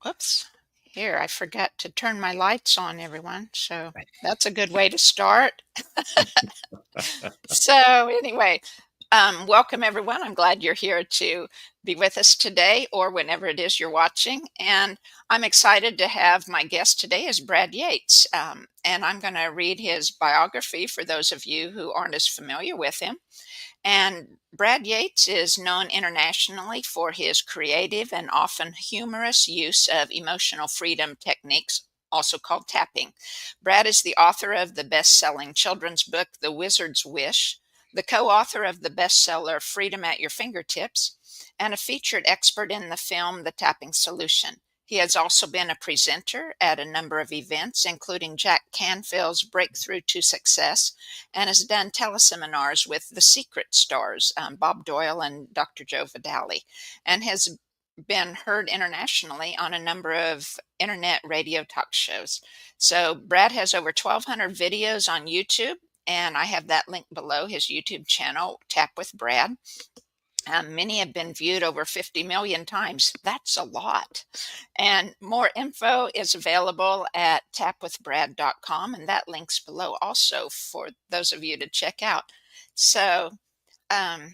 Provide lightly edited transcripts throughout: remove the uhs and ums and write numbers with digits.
Whoops. Here, I forgot to turn my lights on, everyone. So that's a good way to start. So, anyway, welcome everyone. I'm glad you're here to be with us today or whenever it is you're watching. And I'm excited to have my guest today is Brad Yates. And I'm going to read his biography for those of you who aren't as familiar with him. And Brad Yates is known internationally for his creative and often humorous use of emotional freedom techniques, also called tapping. Brad is the author of the best selling children's book, The Wizard's Wish, the co author of the bestseller Freedom at Your Fingertips, and a featured expert in the film The Tapping Solution. He has also been a presenter at a number of events, including Jack Canfield's Breakthrough to Success, and has done teleseminars with the Secret Stars, Bob Doyle and Dr. Vitale, and has been heard internationally on a number of internet radio talk shows. So Brad has over 1,200 videos on YouTube, and I have that link below, his YouTube channel, Tap with Brad. Many have been viewed over 50 million times. That's a lot. And more info is available at tapwithbrad.com, and that link's below also for those of you to check out. So, um,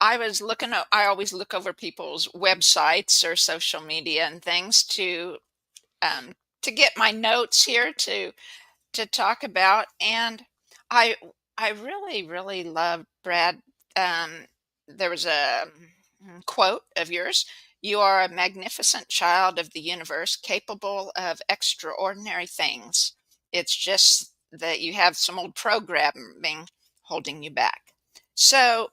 I always look over people's websites or social media and things um, to get my notes here to talk about. And I I really love Brad. Um, there was a quote of yours. You are a magnificent child of the universe, capable of extraordinary things. It's just that you have some old programming holding you back. So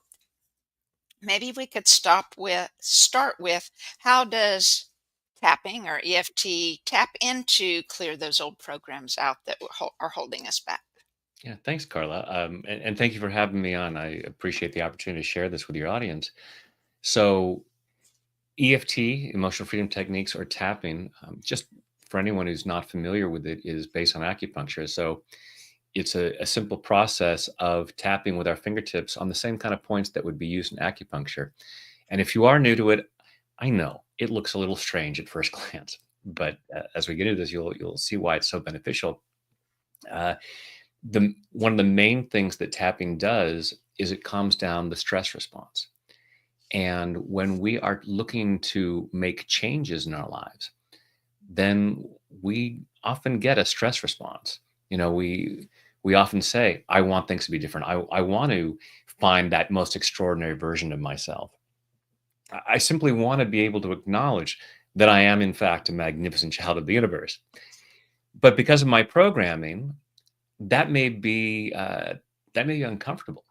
maybe we could start with how does tapping or EFT tap into clear those old programs out that are holding us back? Yeah, thanks, Carla. And thank you for having me on. I appreciate the opportunity to share this with your audience. So, EFT, emotional freedom techniques, or tapping, just for anyone who's not familiar with it, is based on acupuncture. So, it's a simple process of tapping with our fingertips on the same kind of points that would be used in acupuncture. And if you are new to it, I know it looks a little strange at first glance, but as we get into this, you'll see why it's so beneficial. Uh, the One of the main things that tapping does is it calms down the stress response. And when we are looking to make changes in our lives, then we often get a stress response. We often say, I want things to be different. I want to find that most extraordinary version of myself. I simply want to be able to acknowledge that I am in fact a magnificent child of the universe. But because of my programming, that may be uncomfortable.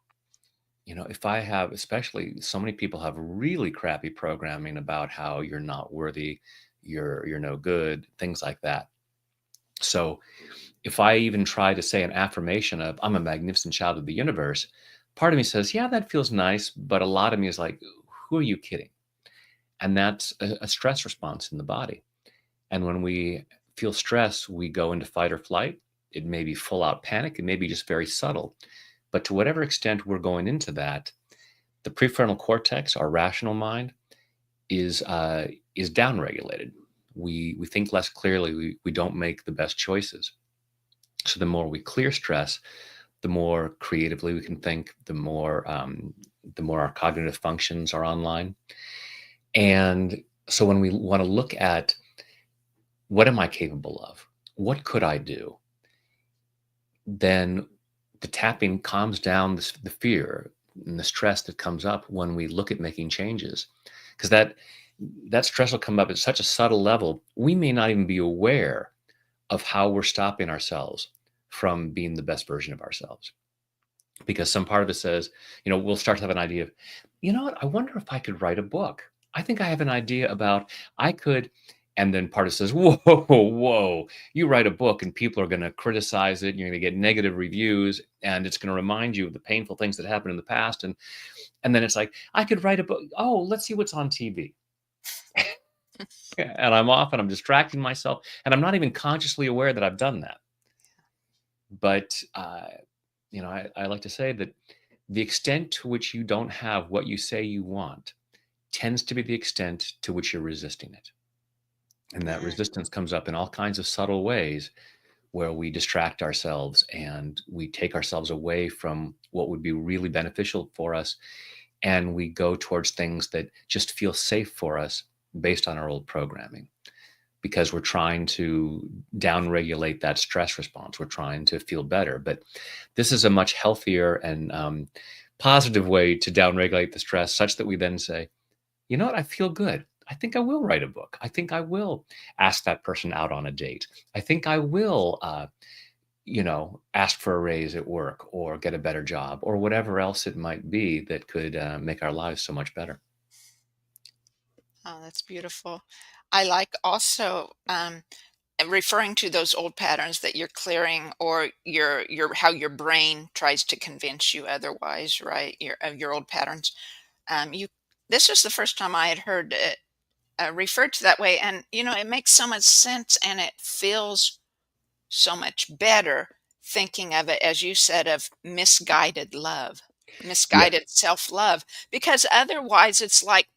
If I have, especially so many people have really crappy programming about how you're not worthy, you're no good, things like that. So if I even try to say an affirmation of I'm a magnificent child of the universe, part of me says, yeah, that feels nice, but a lot of me is like, who are you kidding? And that's a stress response in the body. And when we feel stress, we go into fight or flight. It may be full out panic, it may be just very subtle. But to whatever extent we're going into that, the prefrontal cortex, our rational mind, is downregulated. We think less clearly. We don't make the best choices. So the more we clear stress, the more creatively we can think. The more our cognitive functions are online. And so when we want to look at what am I capable of, what could I do, then the tapping calms down the fear and the stress that comes up when we look at making changes, because that stress will come up at such a subtle level we may not even be aware of how we're stopping ourselves from being the best version of ourselves. Because some part of it says, we'll start to have an idea of, what, I wonder if I could write a book. I think I have an idea about I could. And then part of it says, whoa, you write a book and people are going to criticize it. And you're going to get negative reviews and it's going to remind you of the painful things that happened in the past. And then it's like, I could write a book. Oh, let's see what's on TV. And I'm off and I'm distracting myself. And I'm not even consciously aware that I've done that. But, I like to say that the extent to which you don't have what you say you want tends to be the extent to which you're resisting it. And that Mm, resistance comes up in all kinds of subtle ways where we distract ourselves and we take ourselves away from what would be really beneficial for us. And we go towards things that just feel safe for us based on our old programming because we're trying to downregulate that stress response. We're trying to feel better. But this is a much healthier and positive way to downregulate the stress, such that we then say, you know what, I feel good. I think I will write a book. I think I will ask that person out on a date. I think I will, ask for a raise at work or get a better job or whatever else it might be that could make our lives so much better. oh, that's beautiful. I like also referring to those old patterns that you're clearing, or your how your brain tries to convince you otherwise, right? Your old patterns. You This was the first time I had heard it referred to that way, and it makes so much sense, and it feels so much better thinking of it as you said, of misguided love, Yes. misguided self-love, because otherwise it's like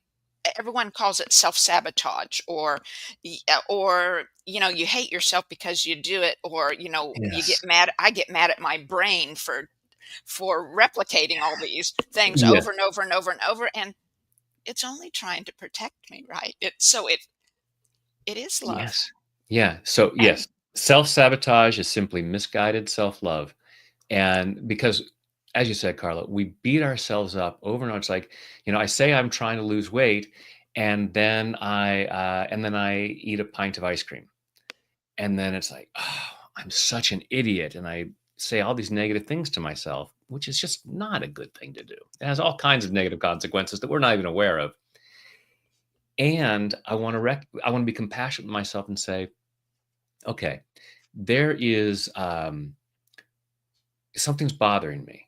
everyone calls it self-sabotage, or you hate yourself because you do it, or you get Yes. mad. I get mad at my brain for replicating all these things Yes. over and over and over and over, and it's only trying to protect me, right? It is love. Yes. Yeah. So, And yes, self sabotage is simply misguided self love. And because, as you said, Carla, we beat ourselves up over and over. It's like, I say I'm trying to lose weight, and then I eat a pint of ice cream. And then it's like, oh, I'm such an idiot. And I say all these negative things to myself, which is just not a good thing to do. It has all kinds of negative consequences that we're not even aware of. And I want to be compassionate with myself and say, okay, there is something's bothering me.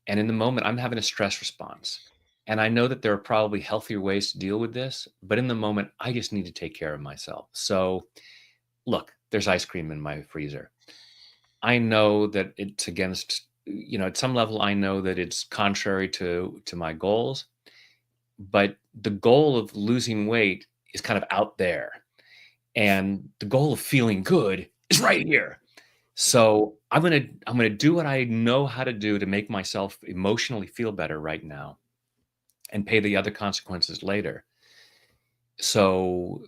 And in the moment, I'm having a stress response. And I know that there are probably healthier ways to deal with this, but in the moment, I just need to take care of myself. So, look, there's ice cream in my freezer. I know that it's against, at some level, I know that it's contrary to my goals, but the goal of losing weight is kind of out there, and the goal of feeling good is right here. So I'm gonna do what I know how to do to make myself emotionally feel better right now, and pay the other consequences later. So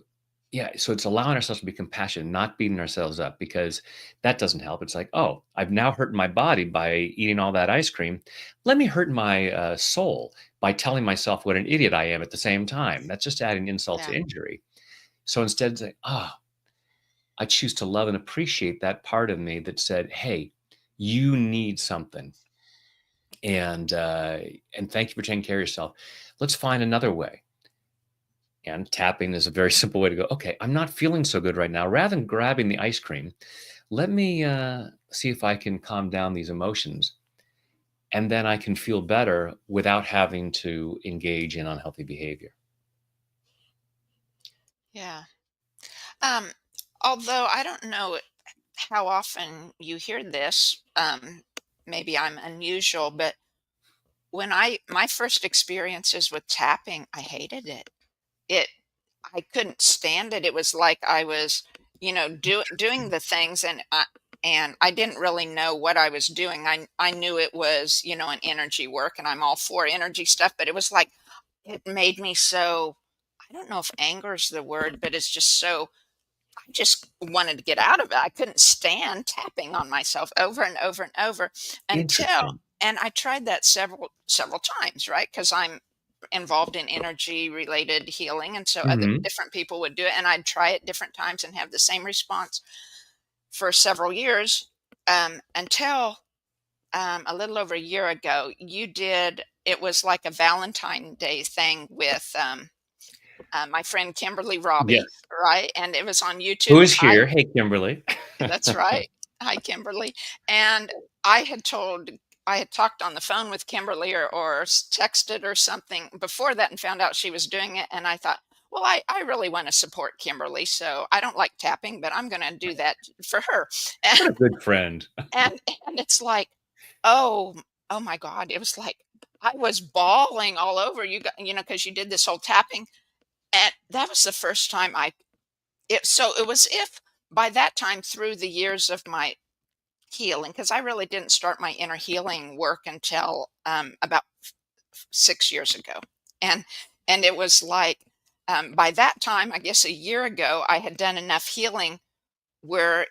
yeah, so it's allowing ourselves to be compassionate, not beating ourselves up, because that doesn't help. It's like, oh, I've now hurt my body by eating all that ice cream. Let me hurt my soul by telling myself what an idiot I am at the same time. That's just adding insult yeah, to injury. So instead, say, ah, I choose to love and appreciate that part of me that said, "Hey, you need something, and and thank you for taking care of yourself. Let's find another way." And tapping is a very simple way to go. Okay, I'm not feeling so good right now. Rather than grabbing the ice cream, let me see if I can calm down these emotions, and then I can feel better without having to engage in unhealthy behavior. yeah. Um, Although I don't know how often you hear this, maybe I'm unusual, but when my first experiences with tapping, I hated it. It I couldn't stand it. It was like I was, doing the things, and I didn't really know what I was doing. I knew it was, an energy work, and I'm all for energy stuff, but it was like it made me so, I don't know if anger is the word, but it's just so, I just wanted to get out of it. I couldn't stand tapping on myself over and over and over until, Interesting. and I tried that several times, right? Because I'm involved in energy related healing, and so other Hmm. different people would do it, and I'd try it different times and have the same response for several years, until a little over a year ago, you did. It was like a Valentine Day thing with my friend Kimberly Robbie, Yes. right? And it was on Who YouTube. is here? Hey, Kimberly. That's right. Hi, Kimberly. And I had told, I had talked on the phone with Kimberly, or texted or something before that, and found out she was doing it. And I thought, well, I really want to support Kimberly. So I don't like tapping, but I'm going to do that for her. What a good friend. And, and it's like, oh, oh my God. It was like, I was bawling all over, because you did this whole tapping. And that was the first time I so it was if by that time through the years of my healing, because I really didn't start my inner healing work until about 6 years ago, and it was like by that time, I guess a year ago, I had done enough healing where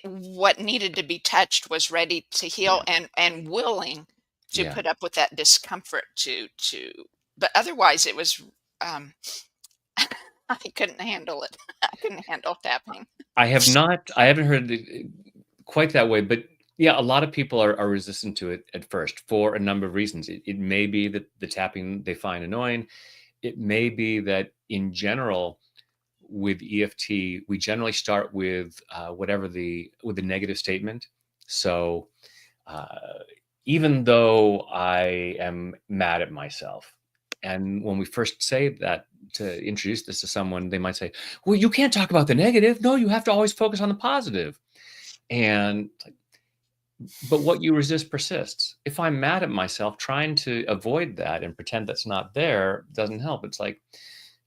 what needed to be touched was ready to heal Yeah. and willing to Yeah. put up with that discomfort to but otherwise it was um I couldn't handle it. I couldn't handle tapping. I haven't heard it quite that way, but yeah, a lot of people are resistant to it at first for a number of reasons. It may be that the tapping they find annoying. It may be that in general, with EFT, we generally start with whatever with the negative statement. So uh, even though I am mad at myself, and when we first say that to introduce this to someone, they might say, "Well, you can't talk about the negative. No, you have to always focus on the positive." And but what you resist persists. If I'm mad at myself, trying to avoid that and pretend that's not there doesn't help. It's like,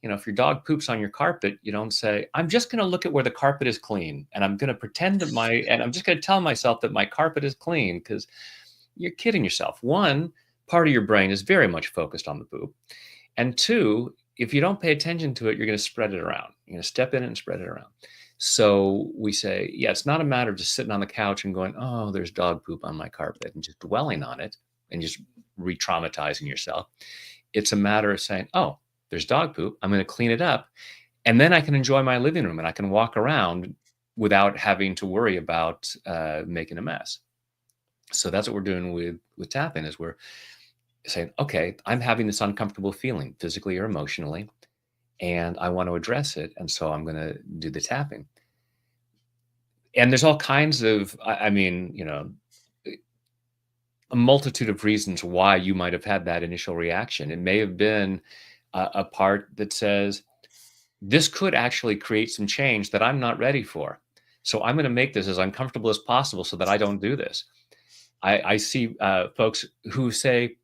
if your dog poops on your carpet, you don't say, I'm just going to look at where the carpet is clean and I'm going to pretend and I'm just going to tell myself that my carpet is clean, because you're kidding yourself. One, part of your brain is very much focused on the poop. And two, if you don't pay attention to it, you're going to spread it around. You're going to step in it and spread it around. So we say, yeah, it's not a matter of just sitting on the couch and going, oh, there's dog poop on my carpet, and just dwelling on it and just re traumatizing yourself. It's a matter of saying, oh, there's dog poop. I'm going to clean it up. And then I can enjoy my living room and I can walk around without having to worry about making a mess. So that's what we're doing with tapping, is we're saying, okay, I'm having this uncomfortable feeling physically or emotionally, and I want to address it. And so I'm going to do the tapping. And there's all kinds of, I mean, a multitude of reasons why you might have had that initial reaction. It may have been a part that says, this could actually create some change that I'm not ready for. So I'm going to make this as uncomfortable as possible so that I don't do this. I see folks who say,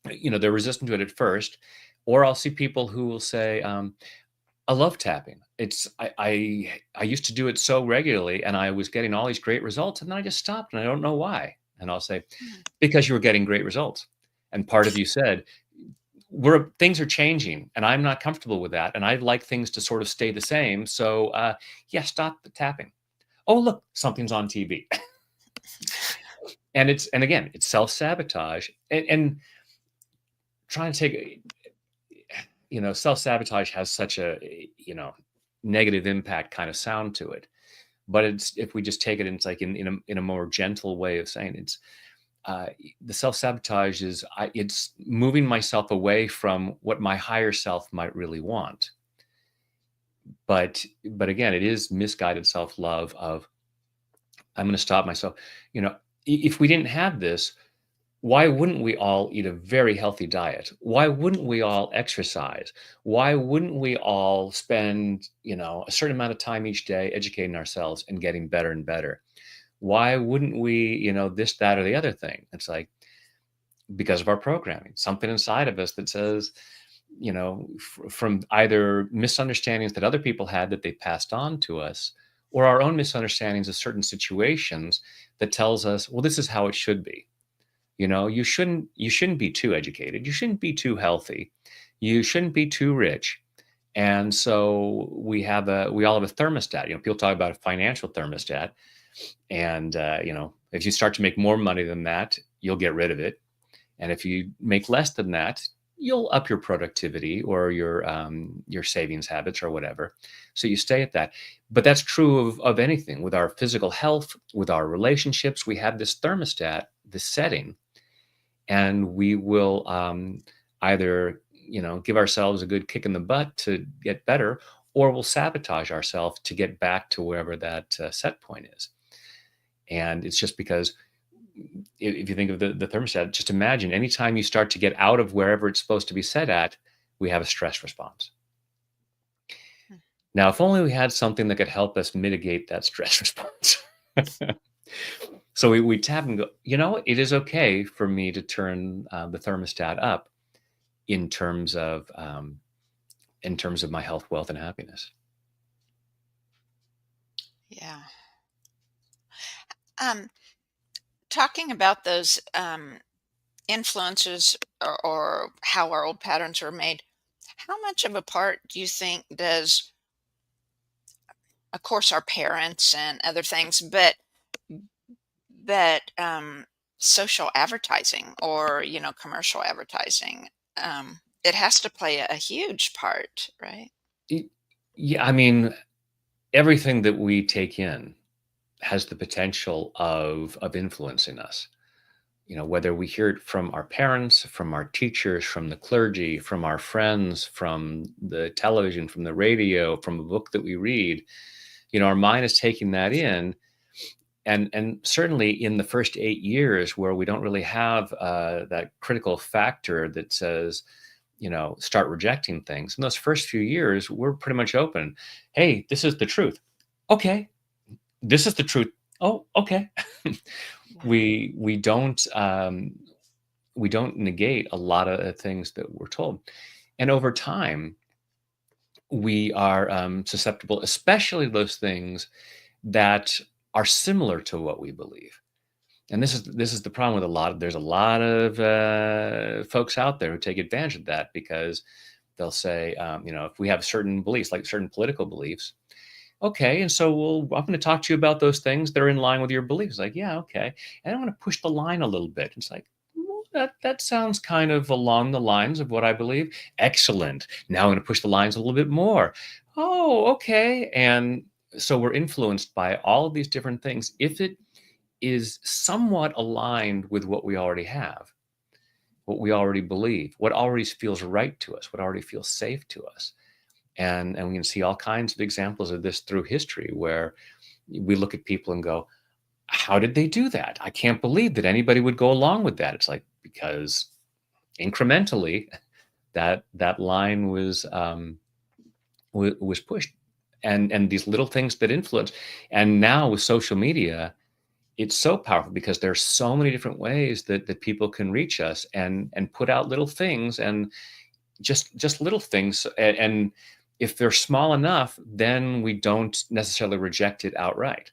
they're resistant to it at first, or I'll see people who will say, I love tapping. I used to do it so regularly and I was getting all these great results, and then I just stopped and I don't know why. And I'll say, Mhm. because you were getting great results. And part of you said, things are changing and I'm not comfortable with that. And I'd like things to sort of stay the same. So yeah, stop the tapping. Oh, look, something's on TV. And again, it's self-sabotage, and trying to take, self-sabotage has such a, negative impact kind of sound to it. But it's, if we just take it, and it's like in a more gentle way of saying, it's uh, the self-sabotage is, it's moving myself away from what my higher self might really want. But again, it is misguided self-love of, I'm going to stop myself. If we didn't have this, why wouldn't we all eat a very healthy diet? Why wouldn't we all exercise? Why wouldn't we all spend, a certain amount of time each day educating ourselves and getting better and better? Why wouldn't we, this, that, or the other thing? It's like, because of our programming, something inside of us that says, from either misunderstandings that other people had that they passed on to us, or our own misunderstandings of certain situations, that tells us, well, this is how it should be. You shouldn't be too educated. You shouldn't be too healthy. You shouldn't be too rich. And so we all have a thermostat. People talk about a financial thermostat, and if you start to make more money than that, you'll get rid of it. And if you make less than that, you'll up your productivity or your savings habits or whatever. So you stay at that. But that's true of anything. With our physical health, with our relationships, we have this thermostat, this setting, and we will either give ourselves a good kick in the butt to get better, or we'll sabotage ourselves to get back to wherever that set point is. And it's just because, if you think of the thermostat, just imagine anytime you start to get out of wherever it's supposed to be set at, we have a stress response. Now, if only we had something that could help us mitigate that stress response. So we tap and go, it is okay for me to turn the thermostat up in terms of in terms of my health, wealth, and happiness. Yeah. Um, Talking about those influences, or how our old patterns are made, how much of a part do you think does, of course, our parents and other things, but social advertising, or commercial advertising, it has to play a huge part, right? Y- Yeah, I mean, everything that we take in has the potential of influencing us. Whether we hear it from our parents, from our teachers, from the clergy, from our friends, from the television, from the radio, from a book that we read, our mind is taking that in. And certainly in the first 8 years, where we don't really have that critical factor that says, start rejecting things. In those first few years, we're pretty much open. Hey, this is the truth. Okay, this is the truth. Oh, okay. Yeah. We don't negate a lot of things that we're told, and over time we are susceptible, especially those things that are similar to what we believe. And this is the problem with there's a lot of folks out there who take advantage of that, because they'll say, if we have certain beliefs, like certain political beliefs, okay, and so I'm going to talk to you about those things that are in line with your beliefs. Like, yeah, okay, and I'm going to push the line a little bit. It's like, well, that sounds kind of along the lines of what I believe. Excellent. Now I'm going to push the lines a little bit more. Oh, okay, and so we're influenced by all of these different things. If it is somewhat aligned with what we already have, what we already believe, what already feels right to us, what already feels safe to us. And we can see all kinds of examples of this through history, where we look at people and go, how did they do that? I can't believe that anybody would go along with that. It's like, because incrementally that line was pushed, and these little things that influence. And now with social media, it's so powerful, because there's so many different ways that people can reach us and put out little things, and just little things. And if they're small enough, then we don't necessarily reject it outright.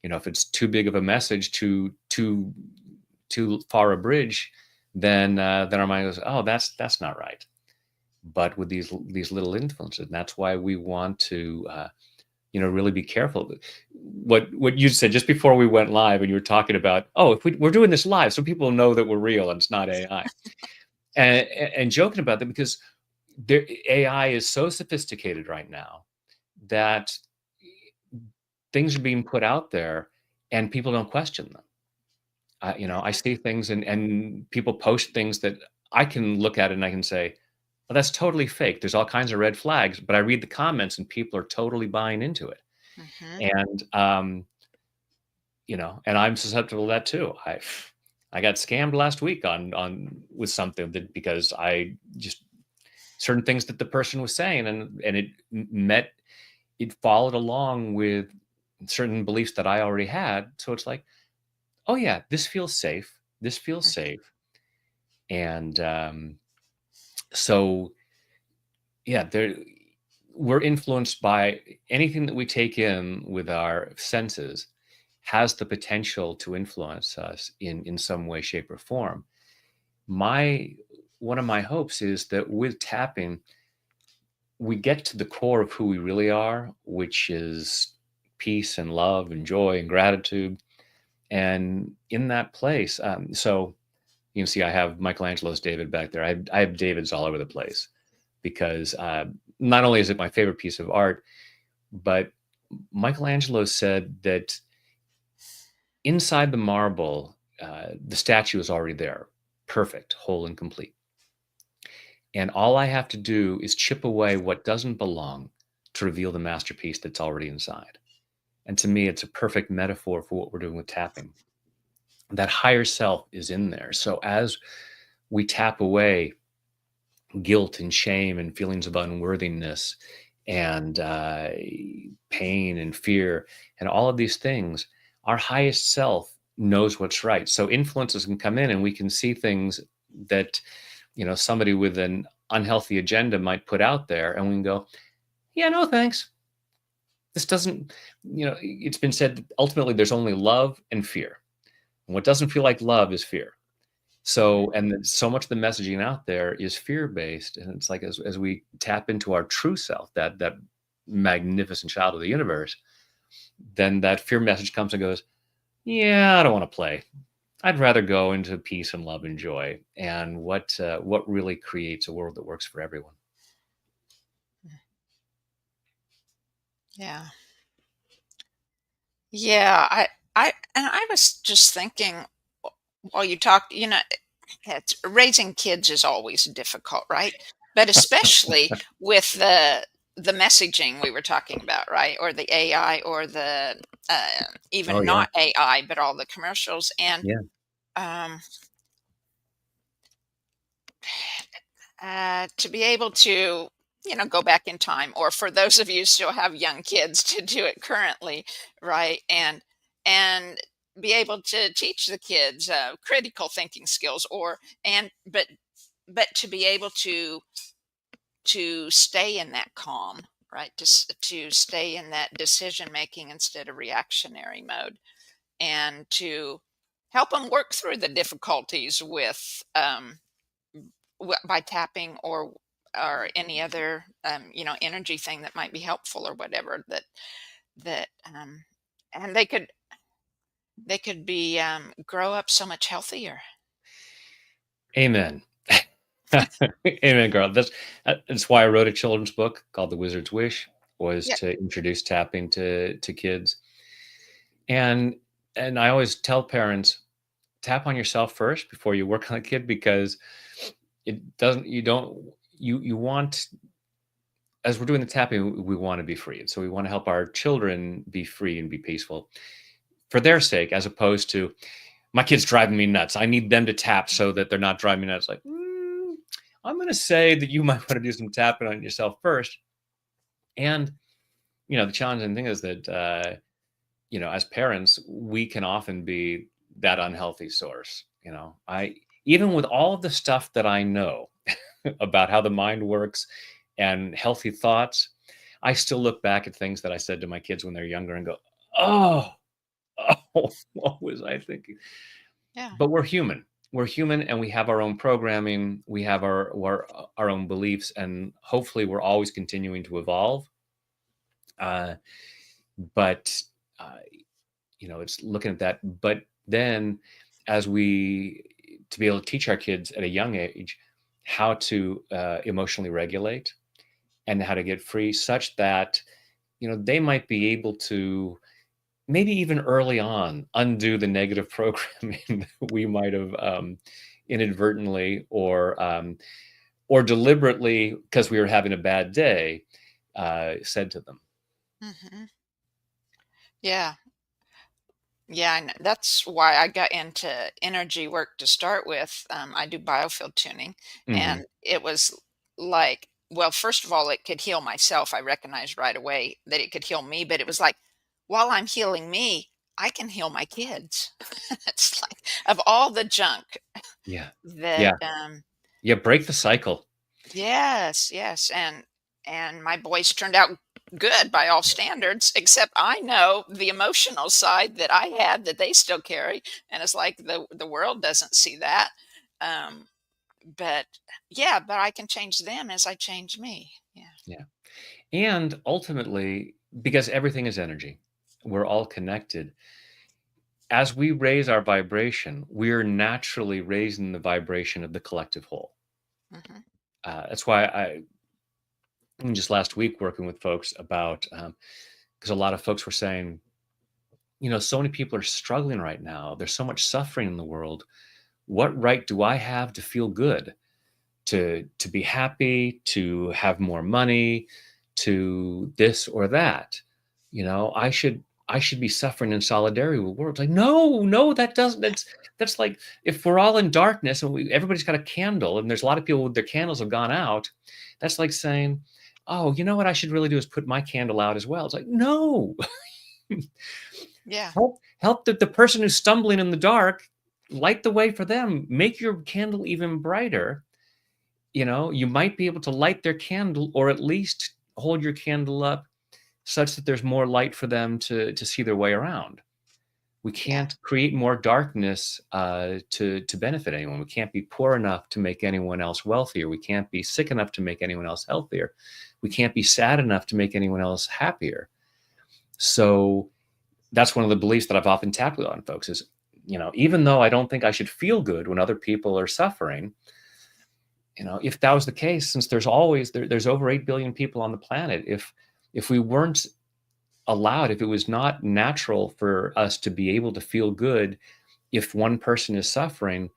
If it's too big of a message, too far a bridge, then our mind goes, oh, that's not right. But with these little influences, and that's why we want to really be careful. What you said just before we went live, and you were talking about, oh, if we're doing this live, so people know that we're real and it's not AI, and joking about that, because AI is so sophisticated right now that things are being put out there and people don't question them. I see things, and people post things that I can look at it and I can say, well, that's totally fake. There's all kinds of red flags, but I read the comments and people are totally buying into it. Hmm. And and I'm susceptible to that too. I got scammed last week on with something, that because I just, certain things that the person was saying, and it followed along with certain beliefs that I already had. So it's like, oh yeah, this feels safe. This feels safe. And so yeah, we're influenced by anything that we take in with our senses, has the potential to influence us in some way, shape, or form. My One of my hopes is that with tapping, we get to the core of who we really are, which is peace and love and joy and gratitude. And in that place, so you can see I have Michelangelo's David back there. I have Davids all over the place, because not only is it my favorite piece of art, but Michelangelo said that inside the marble, the statue is already there, perfect, whole, and complete. And all I have to do is chip away what doesn't belong to reveal the masterpiece that's already inside. And to me, it's a perfect metaphor for what we're doing with tapping. That higher self is in there. So as we tap away guilt and shame and feelings of unworthiness and pain and fear and all of these things, our highest self knows what's right. So influences can come in, and we can see things that somebody with an unhealthy agenda might put out there, and we can go, yeah, no, thanks. This doesn't, it's been said that ultimately there's only love and fear. And what doesn't feel like love is fear. Mhm. So, and so much of the messaging out there is fear-based. And it's like, as we tap into our true self, that magnificent child of the universe, then that fear message comes and goes, yeah, I don't want to play. I'd rather go into peace and love and joy. And what really creates a world that works for everyone. Yeah. Yeah, I was just thinking while you talked, it's raising kids is always difficult, right? But especially with the messaging we were talking about, right? Or the AI or the Oh even yeah. not AI, but all the commercials and Yeah. um to be able to go back in time, or for those of you who still have young kids to do it currently, right? And be able to teach the kids critical thinking skills, or and but to be able to stay in that calm, right? To stay in that decision making instead of reactionary mode, and to help them work through the difficulties with by tapping, or any other energy thing that might be helpful, or whatever that and they could be grow up so much healthier. Amen. Amen, girl. That's why I wrote a children's book called The Wizard's Wish, was Yeah. to introduce tapping to kids. And I always tell parents, tap on yourself first before you work on a kid, because it doesn't you don't you want, as we're doing the tapping, we want to be free. So we want to help our children be free and be peaceful for their sake, as opposed to, my kid's driving me nuts, I need them to tap so that they're not driving me nuts. Like, I'm going to say that you might want to do some tapping on yourself first. And, the challenging thing is that, as parents, we can often be that unhealthy source. Even with all of the stuff that I know about how the mind works and healthy thoughts, I still look back at things that I said to my kids when they're younger and go, oh, oh, what was I thinking? Yeah. But we're human. We're human, and we have our own programming. We have our own beliefs, and hopefully, we're always continuing to evolve. Uh, but uh, it's looking at that. But then, as we to be able to teach our kids at a young age how to emotionally regulate and how to get free, such that they might be able to, maybe even early on, undo the negative programming that we might have inadvertently or deliberately, because we were having a bad day, said to them. Hmm. Yeah. Yeah, and that's why I got into energy work to start with. I do biofield tuning, Hmm. and it was like, well, first of all, it could heal myself. I recognized right away that it could heal me, but it was like, while I'm healing me, I can heal my kids. It's like, of all the junk Yeah, that yeah, yeah. Break the cycle. yes, yes, and my boys turned out good by all standards, except I know the emotional side that I had that they still carry, and it's like the world doesn't see that. Um, but yeah, but I can change them as I change me. Yeah. Yeah, and ultimately, because everything is energy, we're all connected. As we raise our vibration, we're naturally raising the vibration of the collective whole. Hmm. That's why just last week, working with folks about, because a lot of folks were saying, so many people are struggling right now. There's so much suffering in the world. What right do I have to feel good, to be happy, to have more money, to this or that? I should be suffering in solidarity with the world. It's like, no, no, that doesn't. That's like, if we're all in darkness and everybody's got a candle, and there's a lot of people with their candles have gone out. That's like saying, oh, you know what I should really do is put my candle out as well. It's like, no, Yeah. help the person who's stumbling in the dark, light the way for them, make your candle even brighter. you might be able to light their candle, or at least hold your candle up such that there's more light for them to see their way around. We Yeah. can't create more darkness to benefit anyone. We can't be poor enough to make anyone else wealthier. We can't be sick enough to make anyone else healthier. We can't be sad enough to make anyone else happier. So that's one of the beliefs that I've often tapped with on folks is, even though I don't think I should feel good when other people are suffering, if that was the case, since there's over 8 billion people on the planet, if we weren't allowed, if it was not natural for us to be able to feel good if one person is suffering,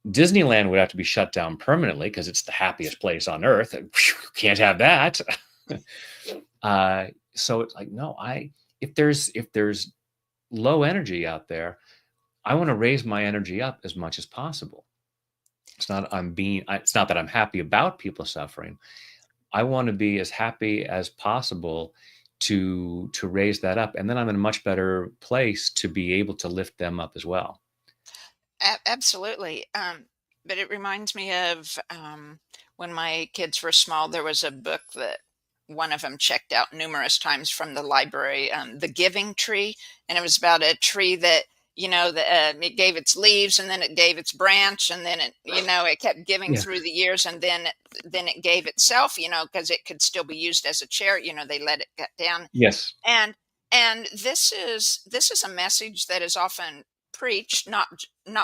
Disneyland would have to be shut down permanently because it's the happiest place on earth, and can't have that. So it's like, no, if there's low energy out there, I want to raise my energy up as much as possible. It's not that I'm happy about people suffering. I want to be as happy as possible to raise that up, and then I'm in a much better place to be able to lift them up as well. Absolutely. But it reminds me of when my kids were small, there was a book that one of them checked out numerous times from the library, The Giving Tree. And it was about a tree that, it gave its leaves, and then it gave its branch, and then it kept giving Yeah. through the years, and then it gave itself, because it could still be used as a chair. They let it get down. Yes. And this is a message that is often preached, not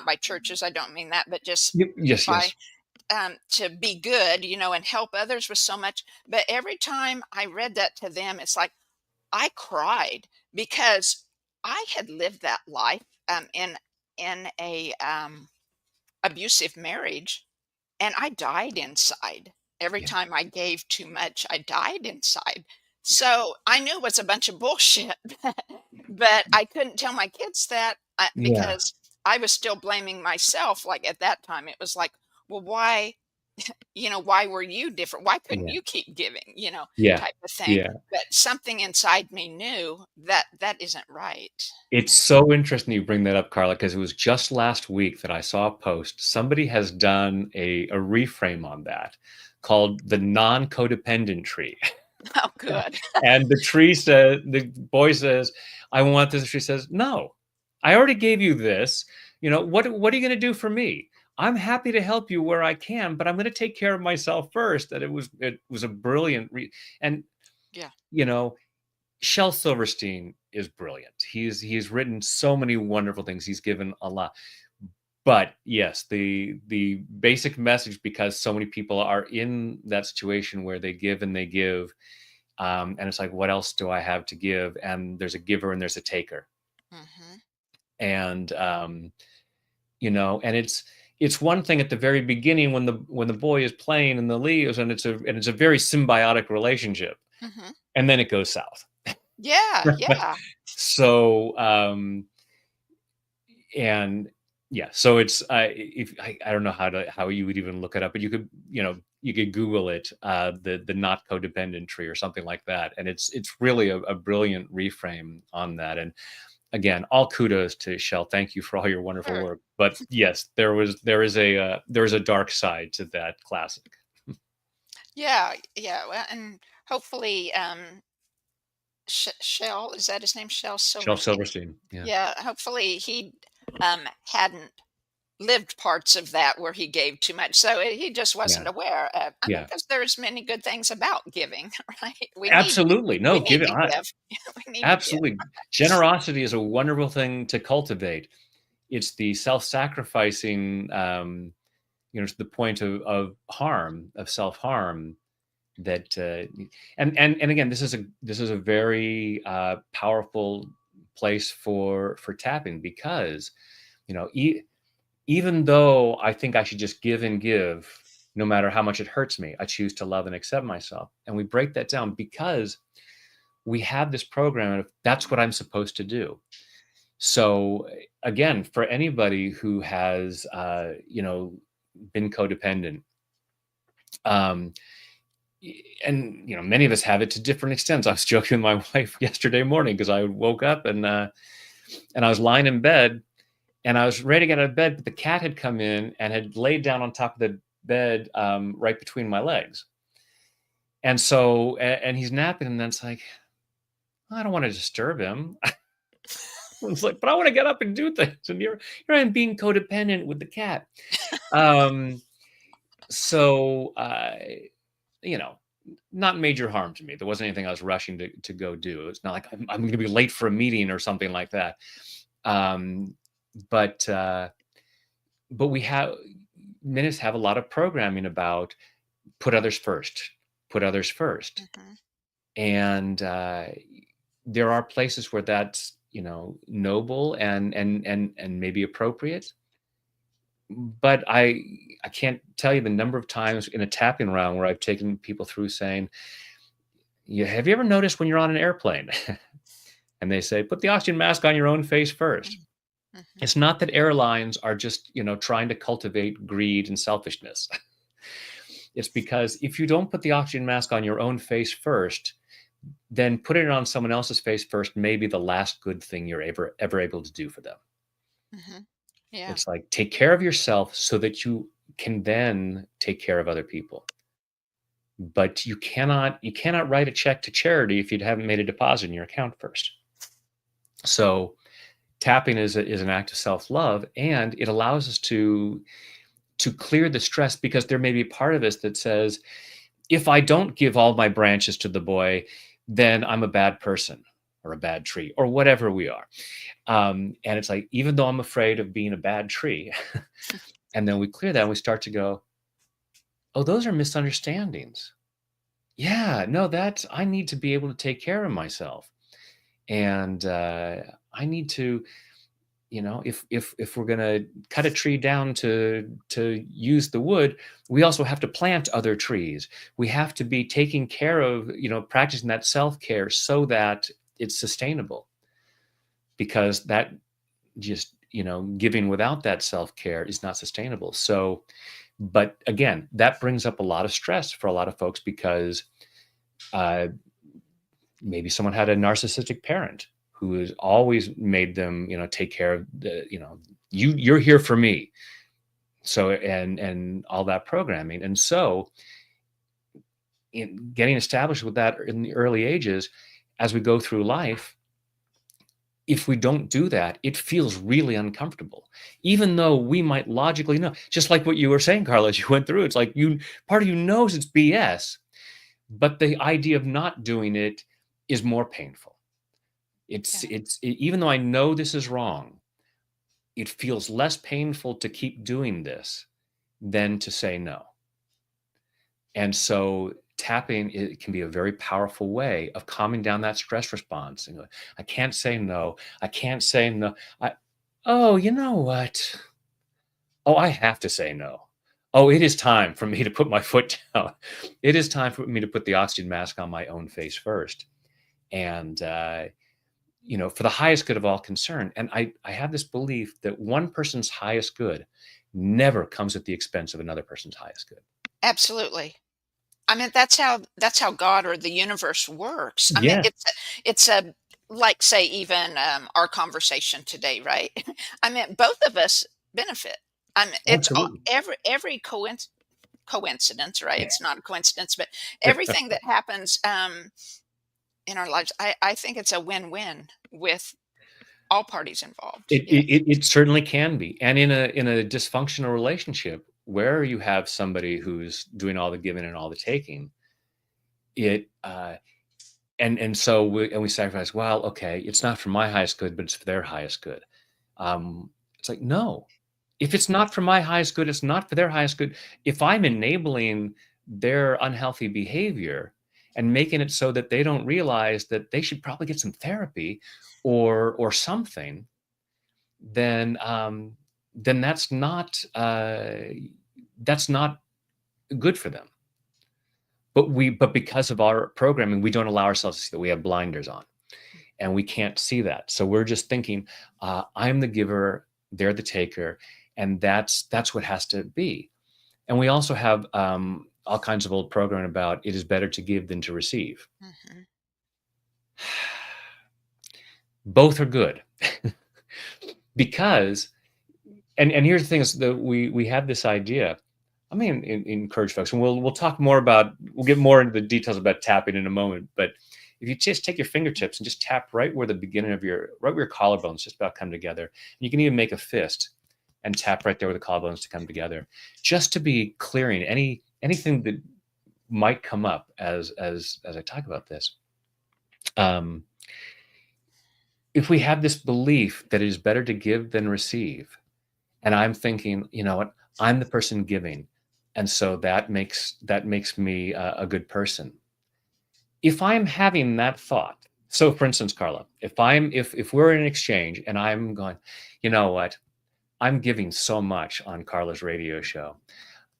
by churches, I don't mean that, but just Yes. by Yes. to be good, and help others with so much. But every time I read that to them, it's like I cried, because I had lived that life in a abusive marriage, and I died inside. Every Yeah. time I gave too much, I died inside. So I knew it was a bunch of bullshit, but I couldn't tell my kids that, Yeah. because I was still blaming myself. Like at that time, it was like, well, why were you different? Why couldn't Yeah. you keep giving, Yeah. type of thing. Yeah. But something inside me knew that that isn't right. It's Yeah. so interesting you bring that up, Carla, because it was just last week that I saw a post. Somebody has done a reframe on that called the non-codependent tree. Oh, good. And the boy says, I want this. She says, no, I already gave you this. What are you going to do for me? I'm happy to help you where I can, but I'm going to take care of myself first. And it was a brilliant, and, Yeah. Shel Silverstein is brilliant. He's written so many wonderful things. He's given a lot. But yes, the basic message, because so many people are in that situation where they give and they give, and it's like, what else do I have to give? And there's a giver and there's a taker, Hmm. and and it's one thing at the very beginning when the boy is playing in the leaves, and it's a very symbiotic relationship, Hmm. and then it goes south. Yeah. Yeah. So and yeah, so it's if I don't know how you would even look it up, but you could Google it, the not codependent tree or something like that, and it's really a brilliant reframe on that. And again, all kudos to Shel. Thank you for all your wonderful Sure. work. But yes, there is a dark side to that classic. Yeah. Yeah. Well, and hopefully, Shell, is that his name? Shell Shel Silverstein. Silverstein. Yeah. Yeah. Hopefully he hadn't lived parts of that where he gave too much, so he just wasn't Yeah. aware of. I mean, Yeah. because there's many good things about giving, right? Absolutely. No, We give need it. to give. We need to give. Absolutely. Generosity is a wonderful thing to cultivate. It's the self-sacrificing, to the point of harm, of self-harm, that and again, this is a very powerful place for tapping, because you know e- even though I think I should just give and give, no matter how much it hurts me, I choose to love and accept myself. And we break that down because we have this program of that's what I'm supposed to do. So again, for anybody who has been codependent, um, and many of us have it to different extents. I was joking with my wife yesterday morning because I woke up and I was lying in bed and I was ready to get out of bed, but the cat had come in and had laid down on top of bed right between my legs. And so, and he's napping, and then it's like, I don't want to disturb him. It's like, but I want to get up and do things. And here I am being codependent with the cat. Um, so, you know, not major harm to me. There wasn't anything I was rushing to go do. It's not like I'm going to be late for a meeting or something like that. Um, but we have minutes have a lot of programming about put others first, put others first, Mhm. and there are places where that's noble and maybe appropriate. But I can't tell you the number of times in a tapping round where I've taken people through saying, "Yeah, have you ever noticed when you're on an airplane?" And they say, "Put the oxygen mask on your own face first." Mm. Mhm. It's not that airlines are just, trying to cultivate greed and selfishness. It's because if you don't put the oxygen mask on your own face first, then putting it on someone else's face first may be the last good thing you're ever able to do for them. Mhm. Yeah. It's like take care of yourself so that you can then take care of other people. But you cannot write a check to charity if you haven't made a deposit in your account first. So tapping is an act of self-love, and it allows us to clear the stress, because there may be part of us that says, if I don't give all my branches to the boy, then I'm a bad person or a bad tree or whatever we are. And it's like, even though I'm afraid of being a bad tree, and then we clear that and we start to go, oh, those are misunderstandings. Yeah, no, that's, I need to be able to take care of myself. And I need to, if we're going to cut a tree down to use the wood, we also have to plant other trees. We have to be taking care of, practicing that self-care so that it's sustainable, because that just, giving without that self-care is not sustainable. So, but again, that brings up a lot of stress for a lot of folks, because uh, maybe someone had a narcissistic parent who has always made them, take care of the, you're here for me. So, and all that programming. And so in getting established with that in the early ages, as we go through life, if we don't do that, it feels really uncomfortable, even though we might logically know, just like what you were saying, Carla, as you went through, it's like part of you knows it's BS, but the idea of not doing it is more painful. Yeah. Even though I know this is wrong, it feels less painful to keep doing this than to say no. And so tapping, it can be a very powerful way of calming down that stress response. And I can't say no. I can't say no. Oh, you know what? Oh, I have to say no. Oh, it is time for me to put my foot down. It is time for me to put the oxygen mask on my own face first. And for the highest good of all concerned. And I have this belief that one person's highest good never comes at the expense of another person's highest good. Absolutely. I mean, that's how God or the universe works. I mean, Yeah, it's a like, say, even, our conversation today, right? I mean, both of us benefit. I mean, it's all absolutely. every coincidence, right? It's not a coincidence, but everything that happens, in our lives, I think it's a win-win with all parties involved. It, Yes. it it it certainly can be, and in a dysfunctional relationship where you have somebody who's doing all the giving and all the taking, it and so we sacrifice. Well, okay, it's not for my highest good, but it's for their highest good. It's like, no, if it's not for my highest good, it's not for their highest good. If I'm enabling their unhealthy behavior and making it so that they don't realize that they should probably get some therapy or something, then then that's not good for them. But because of our programming, we don't allow ourselves to see that. We have blinders on, and we can't see that. So we're just thinking, I'm the giver, they're the taker, and that's what has to be. And we also have all kinds of old programming about it is better to give than to receive. Mhm. Both are good. Because and here's the thing is that we have this idea. I mean, encourage folks, and we'll talk more about, we'll get more into the details about tapping in a moment. But if you just take your fingertips and just tap right where the beginning of right where your collarbones just about come together, and you can even make a fist and tap right there where the collarbones to come together, just to be clearing anything that might come up as I talk about this. If we have this belief that it is better to give than receive, and I'm thinking, you know what, I'm the person giving, and so that makes me a good person. If I'm having that thought, so for instance, Carla, if we're in an exchange and I'm going, you know what, I'm giving so much on Carla's radio show,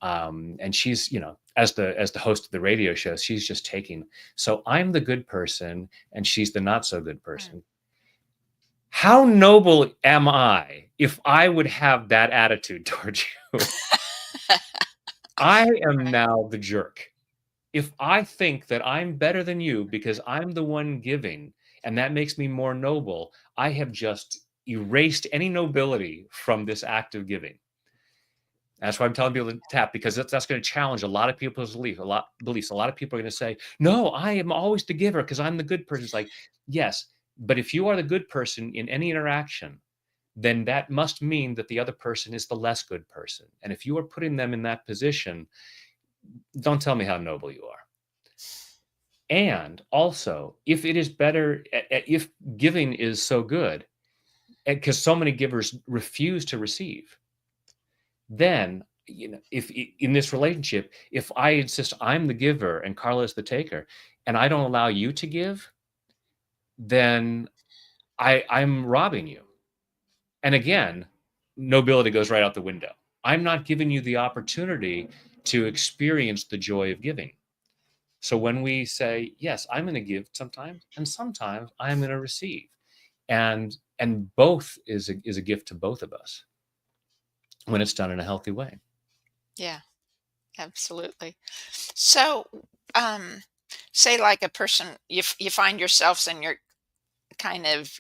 and she's, as the host of the radio show, she's just taking. So I'm the good person, and she's the not so good person. How noble am I if I would have that attitude towards you? I am now the jerk. If I think that I'm better than you because I'm the one giving, and that makes me more noble, I have just erased any nobility from this act of giving. That's why I'm telling people to tap, because that's going to challenge a lot of people's beliefs. A lot of people are going to say, no, I am always the giver because I'm the good person. It's like, yes, but if you are the good person in any interaction, then that must mean that the other person is the less good person. And if you are putting them in that position, don't tell me how noble you are. And also, if it is better, if giving is so good, because so many givers refuse to receive, then, if in this relationship, if I insist I'm the giver and Carla is the taker, and I don't allow you to give, then I'm robbing you. And again, nobility goes right out the window. I'm not giving you the opportunity to experience the joy of giving. So when we say, yes, I'm going to give sometimes, and sometimes I'm going to receive, and both is a gift to both of us when it's done in a healthy way. Yeah, absolutely. So, say like a person, you find yourselves and you're kind of,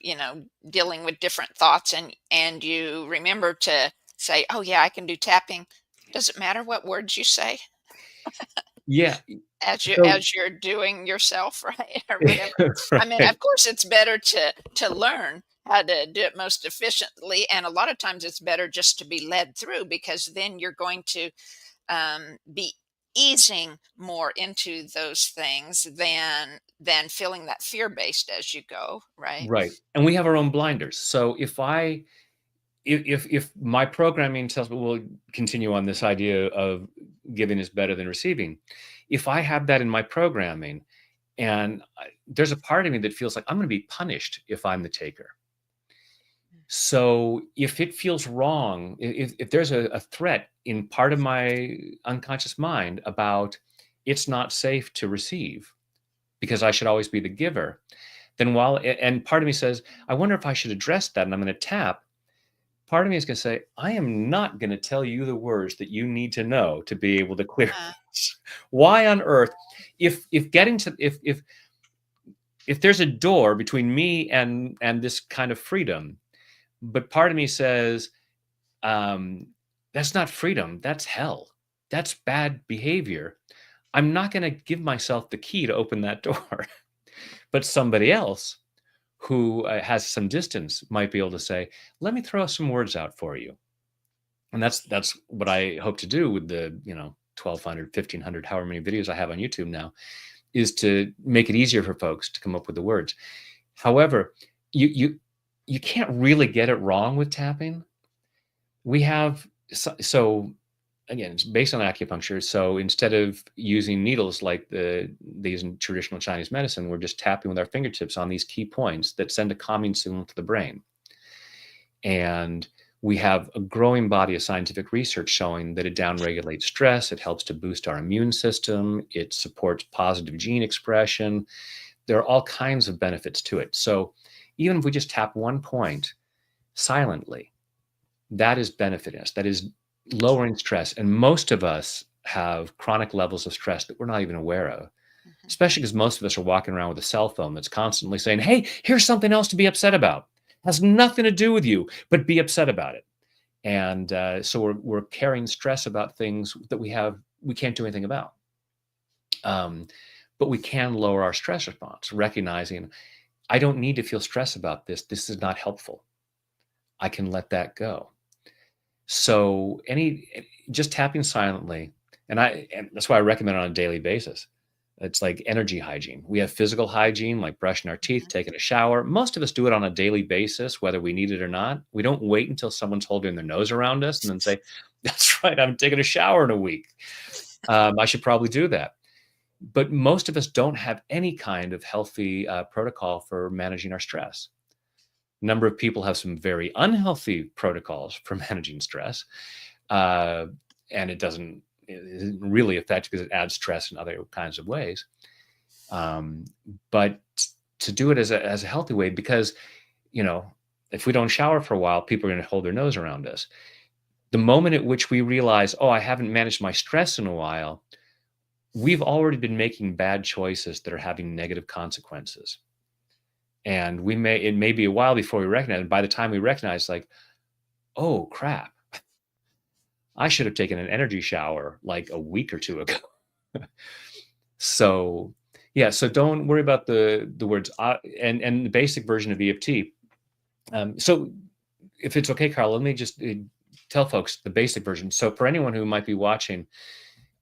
dealing with different thoughts, and you remember to say, "Oh yeah, I can do tapping." Does it matter what words you say Yeah. as you So as you're doing yourself, right? Or whatever. I mean, right. of course it's better to learn how to do it most efficiently, and a lot of times it's better just to be led through, because then you're going to be easing more into those things than feeling that fear based as you go, right? Right. And we have our own blinders. So if my programming tells me, we'll continue on this idea of giving is better than receiving. If I have that in my programming, and there's a part of me that feels like I'm going to be punished if I'm the taker. So if it feels wrong, if there's a threat in part of my unconscious mind about it's not safe to receive because I should always be the giver, then and part of me says, I wonder if I should address that, and I'm going to tap. Part of me is going to say, I am not going to tell you the words that you need to know to be able to clear Uh, this. Why on earth, if there's a door between me and this kind of freedom, but part of me says, that's not freedom, that's hell, that's bad behavior, I'm not going to give myself the key to open that door. But somebody else who has some distance might be able to say, let me throw some words out for you. And that's what I hope to do with the 1,200 1,500 however many videos I have on YouTube now, is to make it easier for folks to come up with the words. However, you can't really get it wrong with tapping. We have, so again, it's based on acupuncture. So instead of using needles like these in traditional Chinese medicine, we're just tapping with our fingertips on these key points that send a calming signal to the brain. And we have a growing body of scientific research showing that it downregulates stress, it helps to boost our immune system, it supports positive gene expression. There are all kinds of benefits to it. So even if we just tap one point silently, that is benefiting us. That is lowering stress. And most of us have chronic levels of stress that we're not even aware of, especially because most of us are walking around with a cell phone that's constantly saying, hey, here's something else to be upset about. It has nothing to do with you, but be upset about it. And so we're carrying stress about things that we can't do anything about. But we can lower our stress response, recognizing I don't need to feel stress about this. This is not helpful. I can let that go. So just tapping silently, and that's why I recommend it on a daily basis. It's like energy hygiene. We have physical hygiene, like brushing our teeth, taking a shower. Most of us do it on a daily basis, whether we need it or not. We don't wait until someone's holding their nose around us and then say, "That's right, I haven't taken a shower in a week. I should probably do that." But most of us don't have any kind of healthy protocol for managing our stress. A number of people have some very unhealthy protocols for managing stress, and it isn't really effective because it adds stress in other kinds of ways. But to do it as a healthy way, because if we don't shower for a while, people are going to hold their nose around us. The moment at which we realize, oh, I haven't managed my stress in a while, we've already been making bad choices that are having negative consequences. And it may be a while before we recognize, and by the time we recognize, like, oh crap, I should have taken an energy shower like a week or two ago. So don't worry about the words and the basic version of EFT. So if it's okay, Carl, let me just tell folks the basic version. So for anyone who might be watching,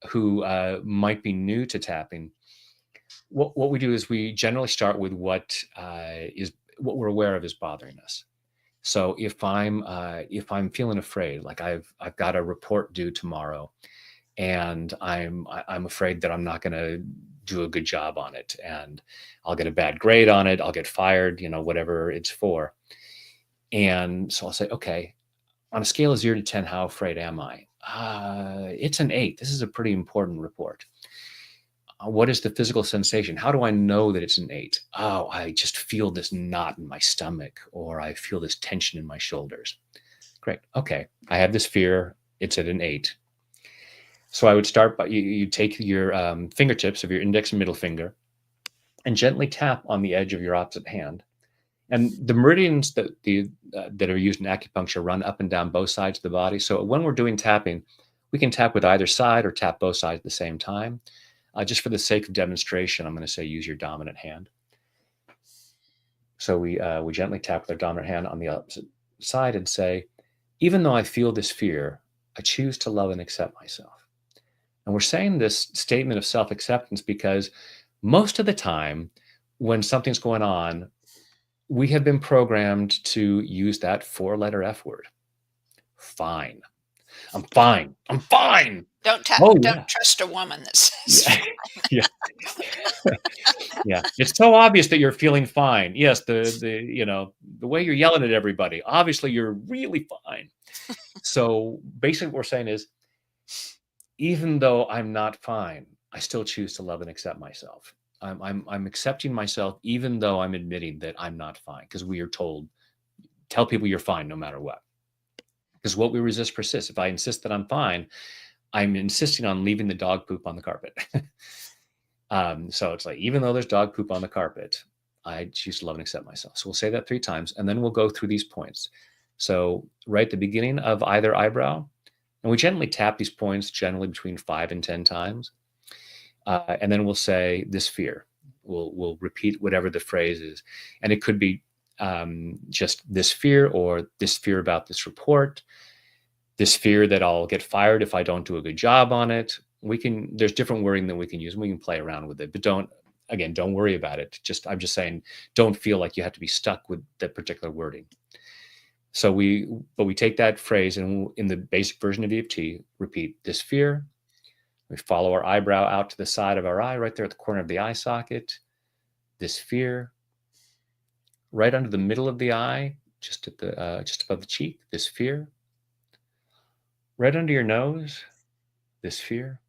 who might be new to tapping, what we do is we generally start with what we're aware of is bothering us. So if I'm feeling afraid, like I've got a report due tomorrow, and I'm afraid that I'm not going to do a good job on it, and I'll get a bad grade on it, I'll get fired, whatever it's for. And so I'll say, okay, on a scale of 0 to 10, how afraid am I? It's an 8. This is a pretty important report. What is the physical sensation? How do I know that it's an 8? Oh, I just feel this knot in my stomach, or I feel this tension in my shoulders. Great. Okay. I have this fear. It's at an 8. So I would start by you take your fingertips of your index and middle finger and gently tap on the edge of your opposite hand. And the meridians that are used in acupuncture run up and down both sides of the body. So when we're doing tapping, we can tap with either side or tap both sides at the same time. Just for the sake of demonstration, I'm going to say use your dominant hand. So we gently tap with our dominant hand on the opposite side and say, even though I feel this fear, I choose to love and accept myself. And we're saying this statement of self-acceptance because most of the time when something's going on, we have been programmed to use that 4-letter F word. Fine. I'm fine. I'm fine. Don't trust a woman that says yeah. Yeah. It's so obvious that you're feeling fine. Yes, the way you're yelling at everybody, obviously you're really fine. So basically what we're saying is, even though I'm not fine, I still choose to love and accept myself. I'm accepting myself even though I'm admitting that I'm not fine, because we are told, tell people you're fine no matter what. Because what we resist persists. If I insist that I'm fine, I'm insisting on leaving the dog poop on the carpet. So it's like, even though there's dog poop on the carpet, I choose to love and accept myself. So we'll say that 3 times, and then we'll go through these points. So right at the beginning of either eyebrow, and we gently tap these points generally between 5 and 10 times. And then we'll say this fear. We'll repeat whatever the phrase is. And it could be just this fear, or this fear about this report, this fear that I'll get fired if I don't do a good job on it. There's different wording that we can use, and we can play around with it, but don't worry about it. I'm just saying, don't feel like you have to be stuck with that particular wording. So we take that phrase, and in the basic version of EFT, repeat this fear. We follow our eyebrow out to the side of our eye, right there at the corner of the eye socket. This fear. Right under the middle of the eye, just above the cheek, this fear. Right under your nose, this fear.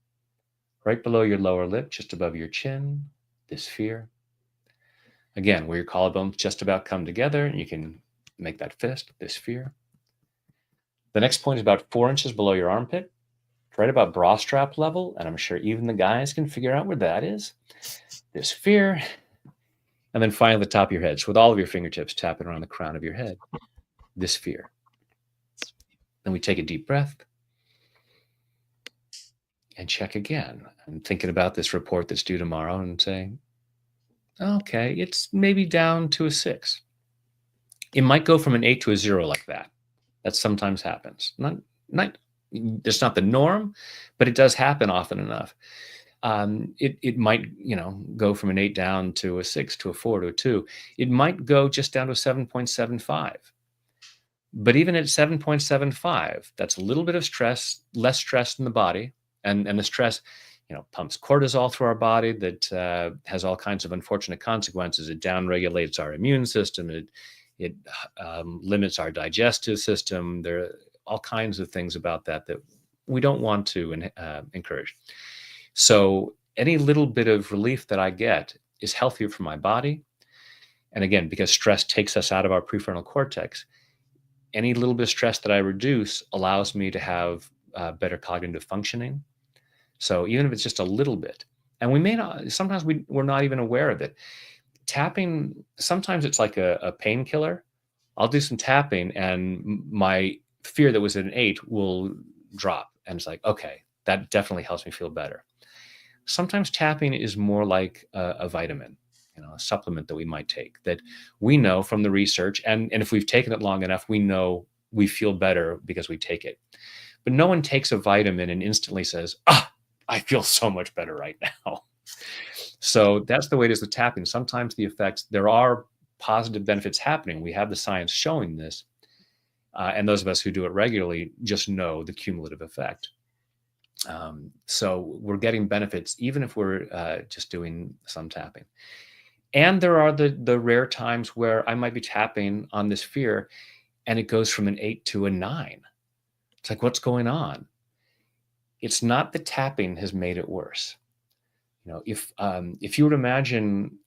Right below your lower lip, just above your chin, this fear. Again, where your collarbones just about come together, and you can make that fist, this fear. The next point is about 4 inches below your armpit, right about bra strap level, and I'm sure even the guys can figure out where that is. This fear. And then finally, the top of your head. So with all of your fingertips tapping around the crown of your head, this fear. And we take a deep breath and check again. I'm thinking about this report that's due tomorrow and saying, okay, it's maybe down to a 6. It might go from an 8 to a 0 like that. That sometimes happens. Not it's not the norm, but it does happen often enough. It might, go from an 8 down to a 6 to a 4 to a 2. It might go just down to a 7.75. But even at 7.75, that's a little bit of stress, less stress in the body, and the stress, pumps cortisol through our body that has all kinds of unfortunate consequences. It downregulates our immune system. It limits our digestive system. There are all kinds of things about that we don't want to encourage. So any little bit of relief that I get is healthier for my body. And again, because stress takes us out of our prefrontal cortex, any little bit of stress that I reduce allows me to have better cognitive functioning. So even if it's just a little bit, and we may not, sometimes we're not even aware of it. Tapping, sometimes it's like a painkiller. I'll do some tapping and my fear that was at an 8 will drop. And it's like, okay, that definitely helps me feel better. Sometimes tapping is more like a vitamin, a supplement that we might take that we know from the research. And if we've taken it long enough, we know we feel better because we take it. But no one takes a vitamin and instantly says, I feel so much better right now. So that's the way it is with tapping. Sometimes the effects, there are positive benefits happening. We have the science showing this. And those of us who do it regularly just know the cumulative effect. So we're getting benefits even if we're just doing some tapping. And there are the rare times where I might be tapping on this fear and it goes from an 8 to a 9. It's like, what's going on? It's not the tapping has made it worse. If you would imagine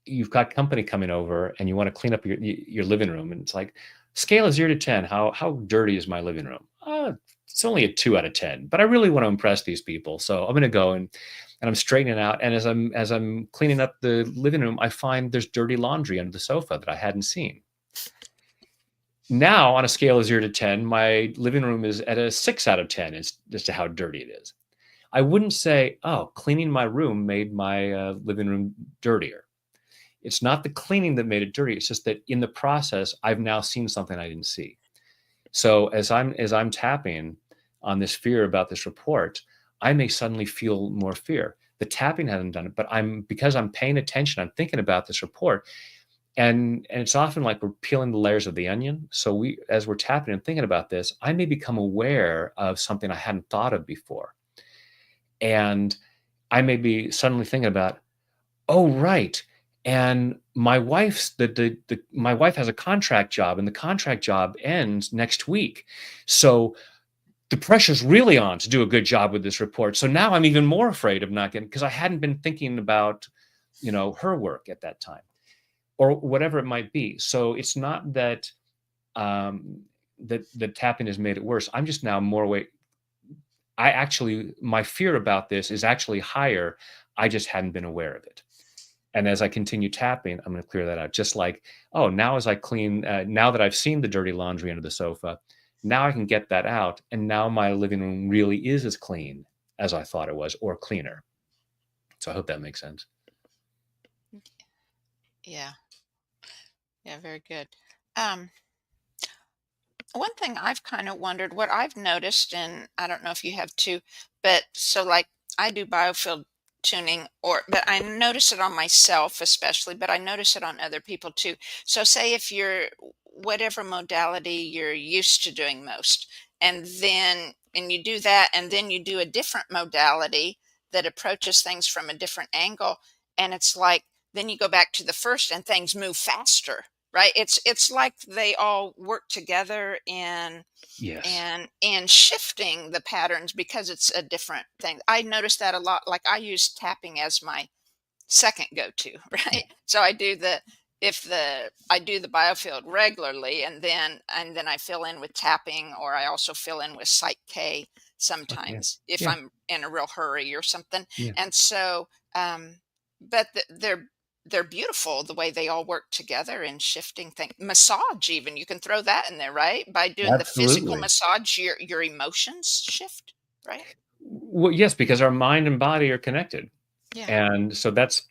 you've got company coming over and you want to clean up your living room, and it's like, scale of 0 to 10, how dirty is my living room? It's only a 2 out of 10, but I really want to impress these people, so I'm going to go and I'm straightening out. And as I'm cleaning up the living room, I find there's dirty laundry under the sofa that I hadn't seen. Now, on a scale of 0 to 10, my living room is at a 6 out of 10 as to how dirty it is. I wouldn't say, cleaning my room made my living room dirtier. It's not the cleaning that made it dirty. It's just that in the process, I've now seen something I didn't see. So as I'm tapping on this fear about this report, I may suddenly feel more fear. The tapping hasn't done it, but because I'm paying attention, I'm thinking about this report. And it's often like we're peeling the layers of the onion. So as we're tapping and thinking about this, I may become aware of something I hadn't thought of before. And I may be suddenly thinking about, oh, right. And my wife's my wife has a contract job and the contract job ends next week. So the pressure's really on to do a good job with this report. So now I'm even more afraid of not getting, because I hadn't been thinking about, her work at that time or whatever it might be. So it's not that that tapping has made it worse. I'm just now more aware. My fear about this is actually higher. I just hadn't been aware of it. And as I continue tapping, I'm going to clear that out. Just like, now as I clean, now that I've seen the dirty laundry under the sofa, now I can get that out. And now my living room really is as clean as I thought it was, or cleaner. So I hope that makes sense. Yeah. Yeah, very good. One thing I've kind of wondered, what I've noticed, and I don't know if you have too, but so like I do biofield tuning, but I notice it on myself especially, but I notice it on other people too. So say if you're whatever modality you're used to doing most, and you do that, and then you do a different modality that approaches things from a different angle, and it's like then you go back to the first and things move faster, right? It's like they all work together Yes. in shifting the patterns because it's a different thing. I noticed that a lot. Like I use tapping as my second go-to, Yeah. right? So I do the biofield regularly, and then I fill in with tapping, or I also fill in with Psych K Okay. Yeah. sometimes if Yeah. I'm in a real hurry or something. Yeah. And so, but they're they're beautiful the way they all work together in shifting things. Massage, even, you can throw that in there, right? By doing the physical Absolutely. massage, your emotions shift, right? Well, yes, because our mind and body are connected. Yeah. And so that's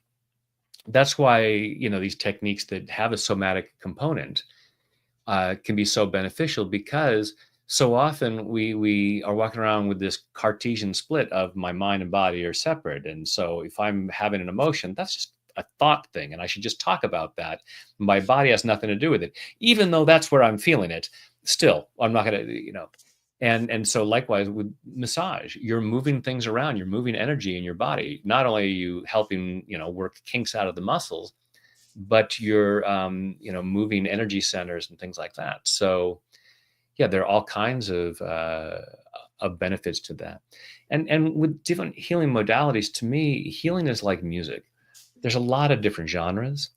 why, these techniques that have a somatic component can be so beneficial, because so often we are walking around with this Cartesian split of my mind and body are separate. And so if I'm having an emotion, that's just a thought thing, and I should just talk about that. My body has nothing to do with it, even though that's where I'm feeling it. Still, I'm not going to. And so likewise with massage, you're moving things around, you're moving energy in your body. Not only are you helping, work kinks out of the muscles, but you're moving energy centers and things like that. So yeah, there are all kinds of benefits to that. And with different healing modalities, to me, healing is like music. There's a lot of different genres.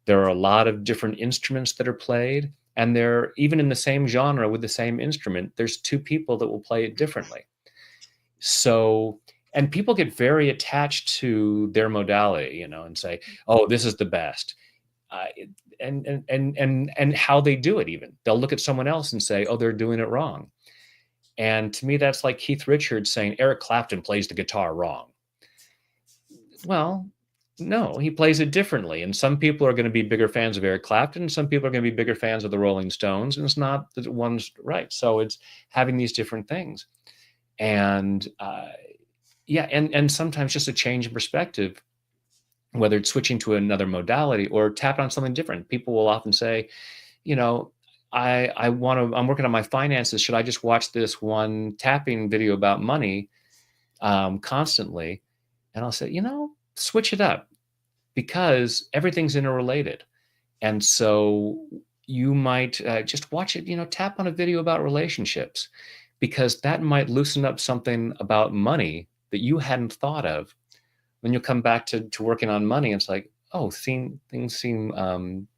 There are a lot of different instruments that are played, and they're even in the same genre with the same instrument, there's two people that will play it differently. So, and people get very attached to their modality, and say, "Oh, this is the best." uh, and how they do it. Even they'll look at someone else and say, "Oh, they're doing it wrong." And to me, that's like Keith Richards saying Eric Clapton plays the guitar wrong. Well, no, he plays it differently. And some people are going to be bigger fans of Eric Clapton. Some people are going to be bigger fans of the Rolling Stones. And it's not that one's right. So it's having these different things. And yeah, and sometimes just a change in perspective, whether it's switching to another modality or tapping on something different. People will often say, you know, I'm working on my finances. Should I just watch this one tapping video about money constantly? And I'll say, switch it up, because everything's interrelated. And so you might just watch it, tap on a video about relationships, because that might loosen up something about money that you hadn't thought of. When you come back to working on money, it's like, oh, things seem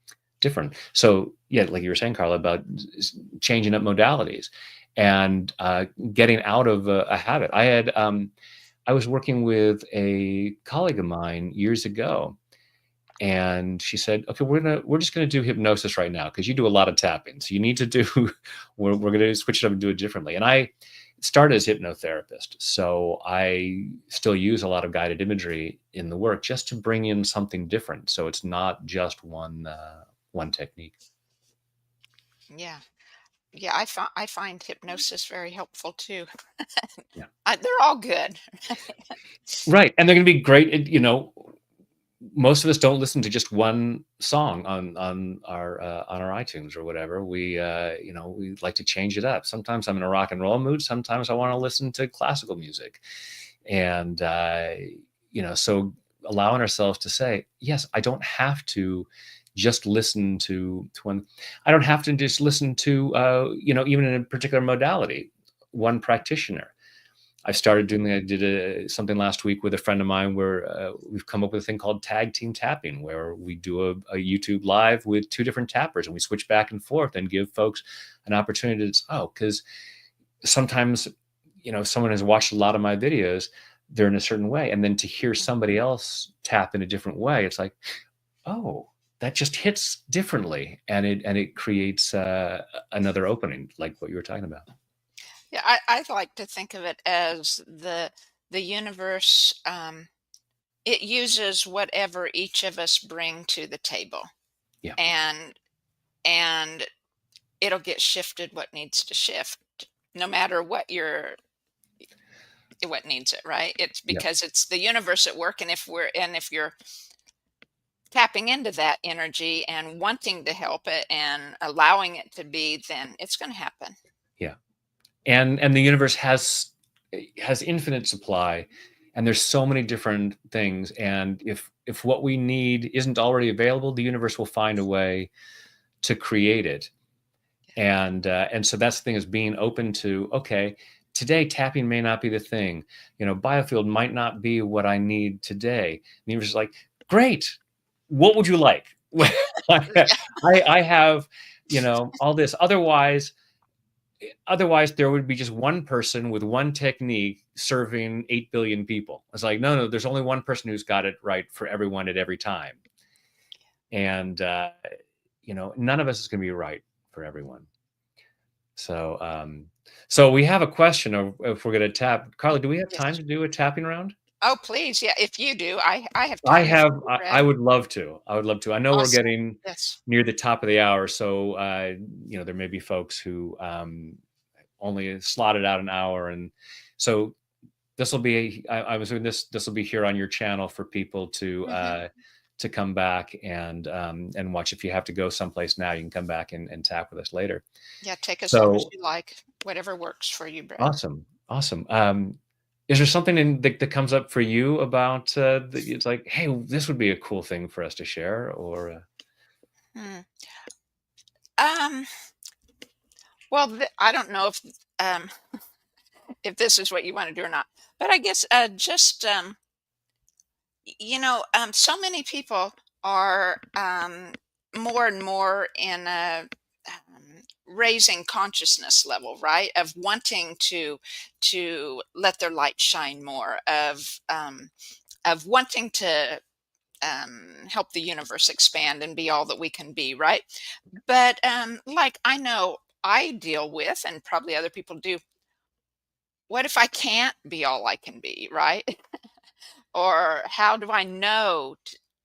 different. So yeah, like you were saying, Carla, about changing up modalities and getting out of a habit. I was working with a colleague of mine years ago, and she said, "Okay, we're just gonna do hypnosis right now, because you do a lot of tapping. So you need to do we're gonna switch it up and do it differently." And I started as hypnotherapist, so I still use a lot of guided imagery in the work, just to bring in something different. So it's not just one technique. Yeah. Yeah, I find hypnosis very helpful too. Yeah. They're all good. Right. And they're going to be great. Most of us don't listen to just one song on our iTunes or whatever. We like to change it up. Sometimes I'm in a rock and roll mood. Sometimes I want to listen to classical music, and so allowing ourselves to say, yes, I don't have to just listen to one. I don't have to just listen to even in a particular modality, one practitioner. I did something last week with a friend of mine where we've come up with a thing called tag team tapping, where we do a YouTube live with two different tappers, and we switch back and forth and give folks an opportunity to, because sometimes, someone has watched a lot of my videos, they're in a certain way. And then to hear somebody else tap in a different way, it's like, oh, that just hits differently. And it creates another opening, like what you were talking about. Yeah, I like to think of it as the universe. It uses whatever each of us bring to the table, Yeah. and and it'll get shifted what needs to shift, no matter what needs it, right? It's Yeah. because it's the universe at work, and if you're tapping into that energy and wanting to help it and allowing it to be, then it's going to happen. Yeah. And the universe has infinite supply, and there's so many different things. And if what we need isn't already available, the universe will find a way to create it. And so that's the thing, is being open to, okay, today tapping may not be the thing. Biofield might not be what I need today. And the universe is like, great, what would you like? I have all this. Otherwise there would be just one person with one technique serving 8 billion people. It's like, no, there's only one person who's got it right for everyone at every time. And, none of us is going to be right for everyone. So, so we have a question of if we're going to tap. Carla, do we have time Yes. to do a tapping round? Oh, please. Yeah. If you do, I have I time if have. you do, I Brad. would love to. I would love to. I know we're Awesome. getting Yes. near the top of the hour, so there may be folks who only slotted out an hour, and so this will be. I was doing this. This will be here on your channel for people Hmm. to come back and watch. If you have to go someplace now, you can come back and tap with us later. Yeah. Take as long as So you like, whatever works for you, Brad. awesome, awesome. Is there something that comes up for you about that? It's like, hey, this would be a cool thing for us to share, or Hmm. Um, well, I don't know um, if this is what you want to do or not, but I guess just so many people are more and more in a raising consciousness level, right? Of wanting to let their light shine more, of wanting to help the universe expand and be all that we can be, right? But like I know I deal with, and probably other people do. What if I can't be all I can be, right? Or how do I know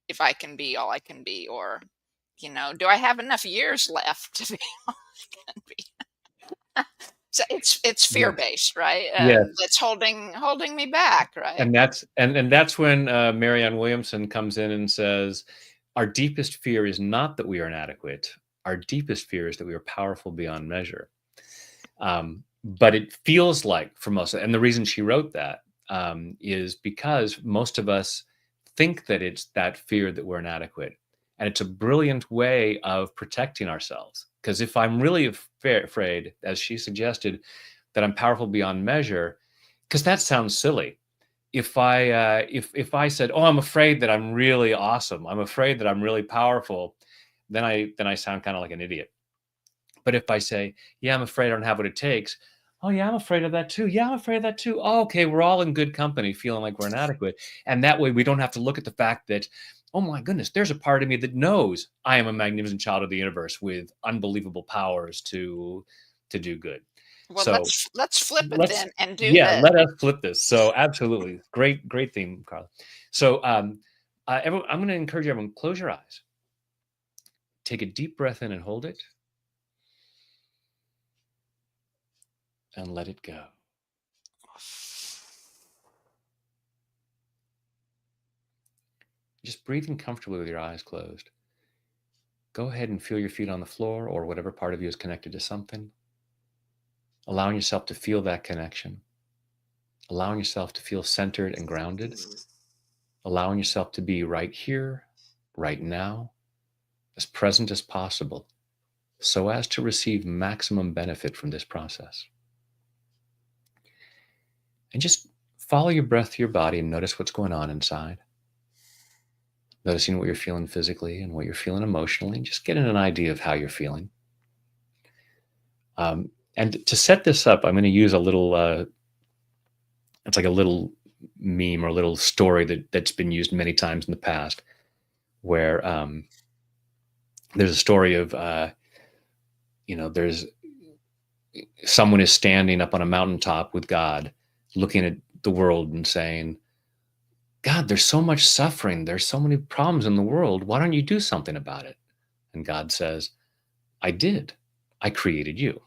if I can be all I can be? Or, do I have enough years left to be all I can be? So it's fear yeah, based, right? yes. That's holding me back, right? And that's when Marianne Williamson comes in and says, our deepest fear is not that we are inadequate. Our deepest fear is that we are powerful beyond measure. But it feels like for most, and the reason she wrote that is because most of us think that it's that fear that we're inadequate, and it's a brilliant way of protecting ourselves. Because if I'm really afraid, as she suggested, that I'm powerful beyond measure, because that sounds silly. If I said, "Oh, I'm afraid that I'm really awesome. I'm afraid that I'm really powerful," then I sound kind of like an idiot. But if I say, "Yeah, I'm afraid I don't have what it takes." "Oh, yeah, I'm afraid of that too. Yeah, I'm afraid of that too." "Oh, okay, we're all in good company feeling like we're inadequate." And that way we don't have to look at the fact that, "Oh my goodness, there's a part of me that knows I am a magnificent child of the universe with unbelievable powers to do good." Well, So let's flip it let's then and do yeah, this. let us flip this. So absolutely. Great theme, Carla. So everyone, I'm going to encourage everyone, close your eyes. Take a deep breath in and hold it and let it go. Just breathing comfortably with your eyes closed. Go ahead and feel your feet on the floor or whatever part of you is connected to something. Allowing yourself to feel that connection. Allowing yourself to feel centered and grounded. Allowing yourself to be right here, right now, as present as possible, so as to receive maximum benefit from this process. And just follow your breath through your body and notice what's going on inside. Noticing what you're feeling physically and what you're feeling emotionally, and just getting an idea of how you're feeling. And to set this up, I'm going to use a little, it's like a little meme or a little story that's been used many times in the past, where there's a story of, there's someone is standing up on a mountaintop with God, looking at the world and saying, "God, there's so much suffering. There's so many problems in the world. Why don't you do something about it?" And God says, "I did. I created you."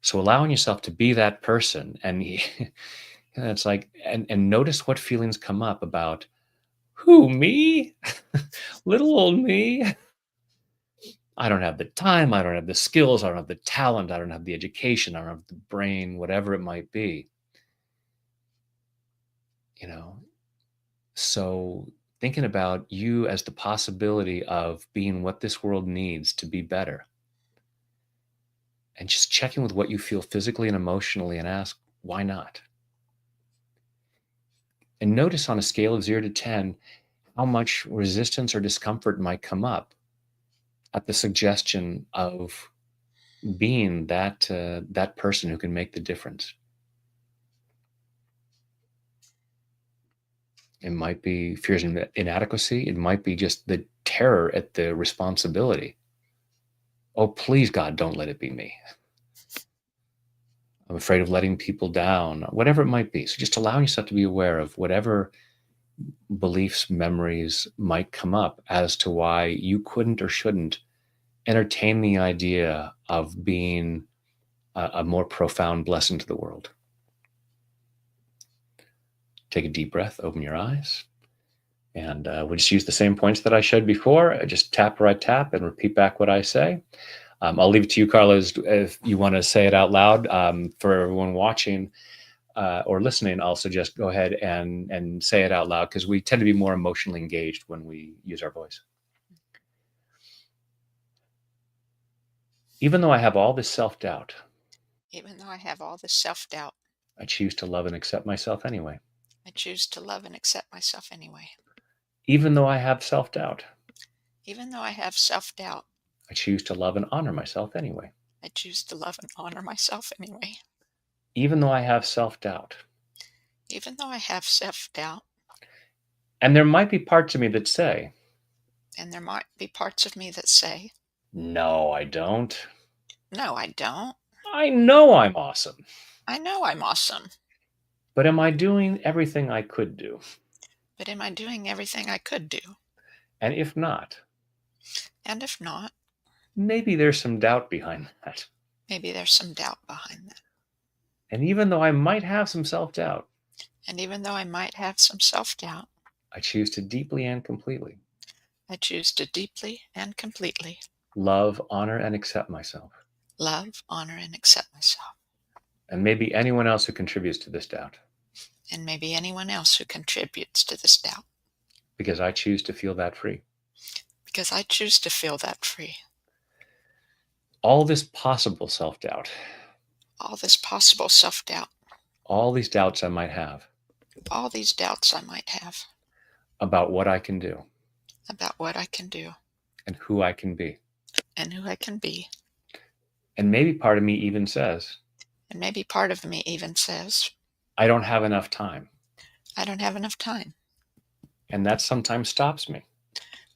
So allowing yourself to be that person, and it's like, and notice what feelings come up about who, me, little old me. I don't have the time. I don't have the skills. I don't have the talent. I don't have the education. I don't have the brain, whatever it might be. You know, so thinking about you as the possibility of being what this world needs to be better, and just checking with what you feel physically and emotionally and ask, why not? And notice on a scale of 0 to 10, how much resistance or discomfort might come up at the suggestion of being that person who can make the difference. It might be fears of inadequacy. It might be just the terror at the responsibility. Oh, please, God, don't let it be me. I'm afraid of letting people down, whatever it might be. So just allowing yourself to be aware of whatever beliefs, memories might come up as to why you couldn't or shouldn't entertain the idea of being a more profound blessing to the world. Take a deep breath, open your eyes, and we'll just use the same points that I showed before. Just tap where I tap and repeat back what I say. I'll leave it to you, Carla, if you want to say it out loud. For everyone watching or listening, I'll suggest go ahead and say it out loud, because we tend to be more emotionally engaged when we use our voice. Even though I have all this self-doubt, Even though I have all this self-doubt, I choose to love and accept myself anyway. I choose to love and accept myself anyway. Even though I have self-doubt, Even though I have self-doubt, I choose to love and honor myself anyway. I choose to love and honor myself anyway. Even though I have self-doubt, Even though I have self-doubt, and there might be parts of me that say, and there might be parts of me that say, no, I don't. no, I don't. I know I'm awesome. I know I'm awesome. But am I doing everything I could do? But am I doing everything I could do? And if not, And if not, maybe there's some doubt behind that. maybe there's some doubt behind that. And even though I might have some self-doubt, And even though I might have some self-doubt, I choose to deeply and completely I choose to deeply and completely love, honor, and accept myself. love, honor, and accept myself. And maybe anyone else who contributes to this doubt. And maybe anyone else who contributes to this doubt. Because I choose to feel that free. Because I choose to feel that free. All this possible self-doubt, All this possible self-doubt, all these doubts I might have all these doubts I might have about what I can do about what I can do and who I can be. and who I can be. And maybe part of me even says, And maybe part of me even says, I don't have enough time. I don't have enough time. And that sometimes stops me.